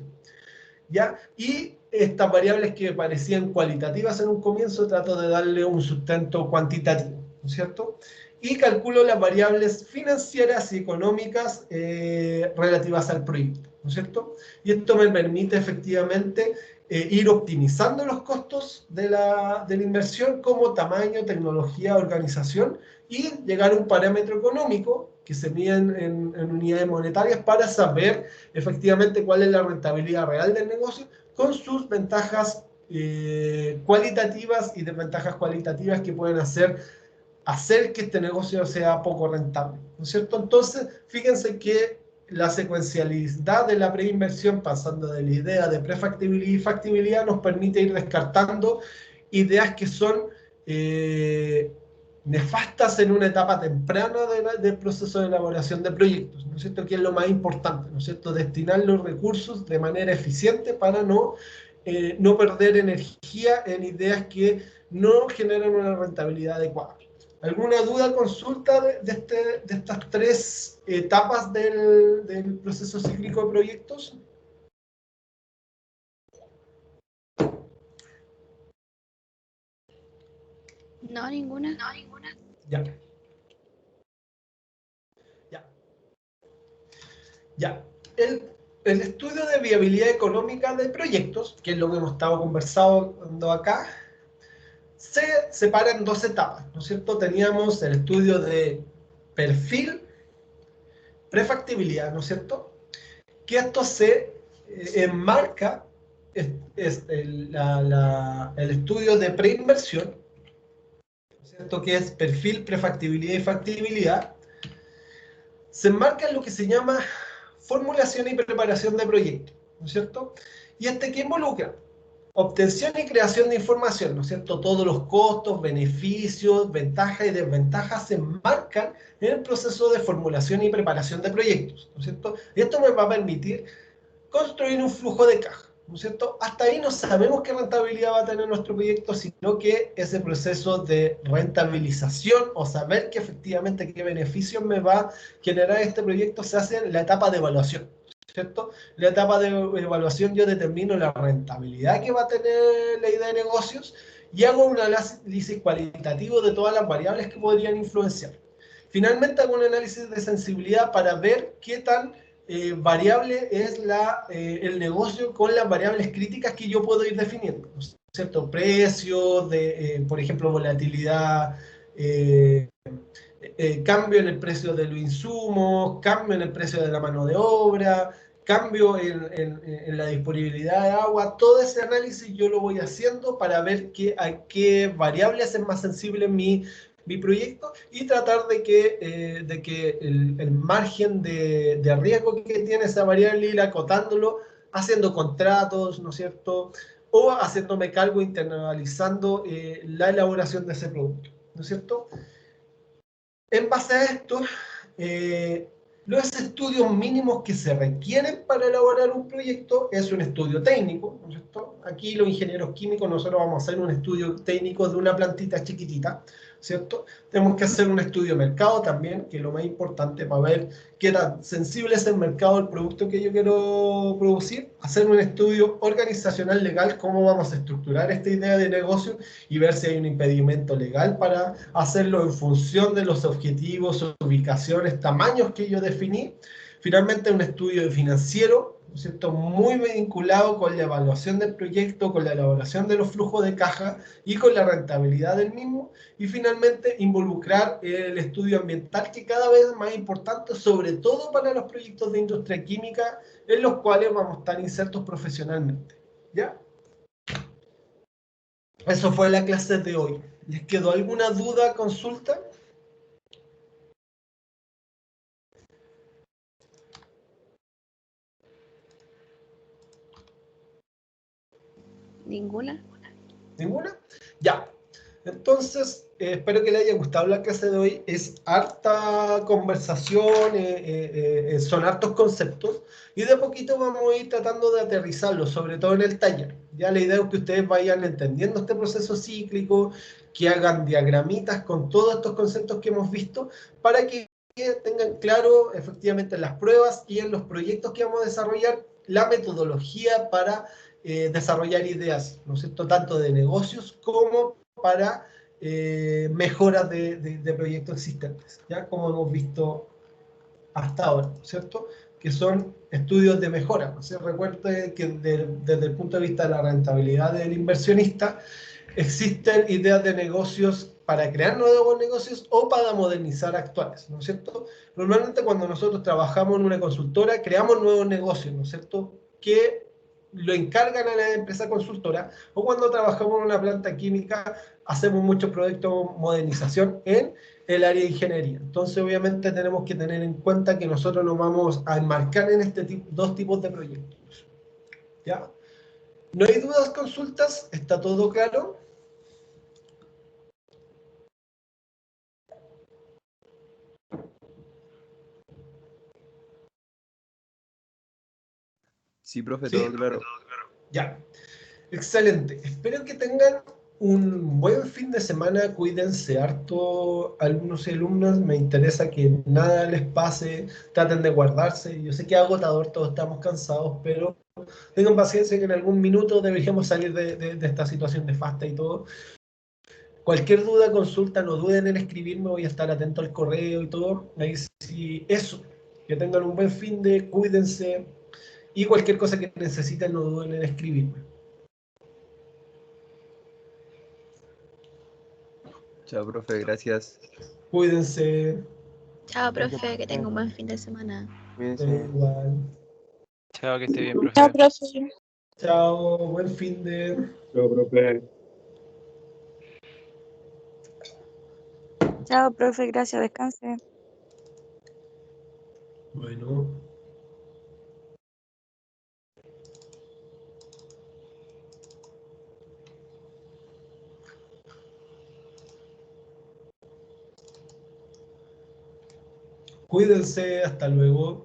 ¿ya? Y estas variables que parecían cualitativas en un comienzo, trato de darle un sustento cuantitativo, ¿no es cierto? Y calculo las variables financieras y económicas relativas al proyecto, ¿no es cierto? Y esto me permite efectivamente ir optimizando los costos de la inversión como tamaño, tecnología, organización y llegar a un parámetro económico que se mide en unidades monetarias para saber efectivamente cuál es la rentabilidad real del negocio con sus ventajas cualitativas y desventajas cualitativas que pueden hacer que este negocio sea poco rentable, ¿no es cierto? Entonces, fíjense que la secuencialidad de la preinversión, pasando de la idea de prefactibilidad y factibilidad, nos permite ir descartando ideas que son nefastas en una etapa temprana del proceso de elaboración de proyectos, ¿no es cierto? Que es lo más importante, ¿no es cierto? Destinar los recursos de manera eficiente para no perder energía en ideas que no generan una rentabilidad adecuada. ¿Alguna duda, consulta de estas tres etapas del proceso cíclico de proyectos?
No, ninguna.
Ya. Ya. Ya. El estudio de viabilidad económica de proyectos, que es lo que hemos estado conversando acá, se separa en dos etapas, ¿no es cierto? Teníamos el estudio de perfil, prefactibilidad, ¿no es cierto? Que esto se enmarca, es el estudio de preinversión, ¿no es cierto? Que es perfil, prefactibilidad y factibilidad, se enmarca en lo que se llama formulación y preparación de proyectos, ¿no es cierto? Y ¿qué involucra? obtención y creación de información, ¿no es cierto? Todos los costos, beneficios, ventajas y desventajas se enmarcan en el proceso de formulación y preparación de proyectos, ¿no es cierto? Y esto me va a permitir construir un flujo de caja, ¿no es cierto? Hasta ahí no sabemos qué rentabilidad va a tener nuestro proyecto, sino que ese proceso de rentabilización o saber que efectivamente qué beneficios me va a generar este proyecto se hace en la etapa de evaluación, ¿cierto? En la etapa de evaluación yo determino la rentabilidad que va a tener la idea de negocios y hago un análisis cualitativo de todas las variables que podrían influenciar. Finalmente hago un análisis de sensibilidad para ver qué tan variable es el negocio con las variables críticas que yo puedo ir definiendo, ¿no es cierto? Precios, por ejemplo, volatilidad, eh, cambio en el precio de los insumos, cambio en el precio de la mano de obra, cambio en la disponibilidad de agua. Todo ese análisis yo lo voy haciendo para ver a qué variables es más sensible mi proyecto y tratar de que el margen de riesgo que tiene esa variable ir acotándolo, haciendo contratos, ¿no es cierto? O haciéndome cargo, internalizando la elaboración de ese producto, ¿no es cierto? En base a esto, los estudios mínimos que se requieren para elaborar un proyecto es un estudio técnico, ¿no es cierto? Aquí los ingenieros químicos nosotros vamos a hacer un estudio técnico de una plantita chiquitita, ¿cierto? Tenemos que hacer un estudio de mercado también, que es lo más importante para ver qué tan sensible es el mercado del producto que yo quiero producir. Hacer un estudio organizacional legal, cómo vamos a estructurar esta idea de negocio y ver si hay un impedimento legal para hacerlo en función de los objetivos, ubicaciones, tamaños que yo definí. Finalmente, un estudio financiero, ¿no es cierto?, muy vinculado con la evaluación del proyecto, con la elaboración de los flujos de caja y con la rentabilidad del mismo. Y finalmente, involucrar el estudio ambiental, que cada vez es más importante, sobre todo para los proyectos de industria química, en los cuales vamos a estar insertos profesionalmente. ¿Ya? Eso fue la clase de hoy. ¿Les quedó alguna duda, consulta?
Ninguna.
¿Ninguna? Ya. Entonces, espero que les haya gustado la clase de hoy. Es harta conversación, son hartos conceptos y de a poquito vamos a ir tratando de aterrizarlos, sobre todo en el taller. Ya la idea es que ustedes vayan entendiendo este proceso cíclico, que hagan diagramitas con todos estos conceptos que hemos visto para que tengan claro efectivamente en las pruebas y en los proyectos que vamos a desarrollar la metodología para desarrollar ideas, ¿no es cierto?, tanto de negocios como para mejoras de proyectos existentes, ¿ya? Como hemos visto hasta ahora, ¿cierto? Que son estudios de mejora. ¿No? Recuerde que desde el punto de vista de la rentabilidad del inversionista, existen ideas de negocios para crear nuevos negocios o para modernizar actuales, ¿no es cierto? Normalmente cuando nosotros trabajamos en una consultora, creamos nuevos negocios, ¿no es cierto?, que lo encargan a la empresa consultora, o cuando trabajamos en una planta química, hacemos muchos proyectos de modernización en el área de ingeniería. Entonces, obviamente, tenemos que tener en cuenta que nosotros nos vamos a enmarcar en dos tipos de proyectos. ¿Ya? ¿No hay dudas, consultas? ¿Está todo claro?
Sí, profe,
¿Sí?
todo claro.
Ya. Excelente. Espero que tengan un buen fin de semana. Cuídense harto, alumnos y alumnas. Me interesa que nada les pase. Traten de guardarse. Yo sé que es agotador, todos estamos cansados, pero tengan paciencia que en algún minuto deberíamos salir de esta situación nefasta y todo. Cualquier duda, consulta, no duden en escribirme. Voy a estar atento al correo y todo. Ahí sí, eso. Que tengan un buen fin de, cuídense. Y cualquier cosa que necesiten, no duden en escribirme.
Chao, profe, gracias.
Cuídense.
Chao,
Gracias,
profe, que tenga
profe.
un buen fin de semana.
Cuídense.
Igual.
Chao, que esté bien,
Chao,
profe.
profe.
Chao, buen fin de...
Chao, profe.
Chao, profe, gracias, descanse.
Bueno. Cuídense, hasta luego.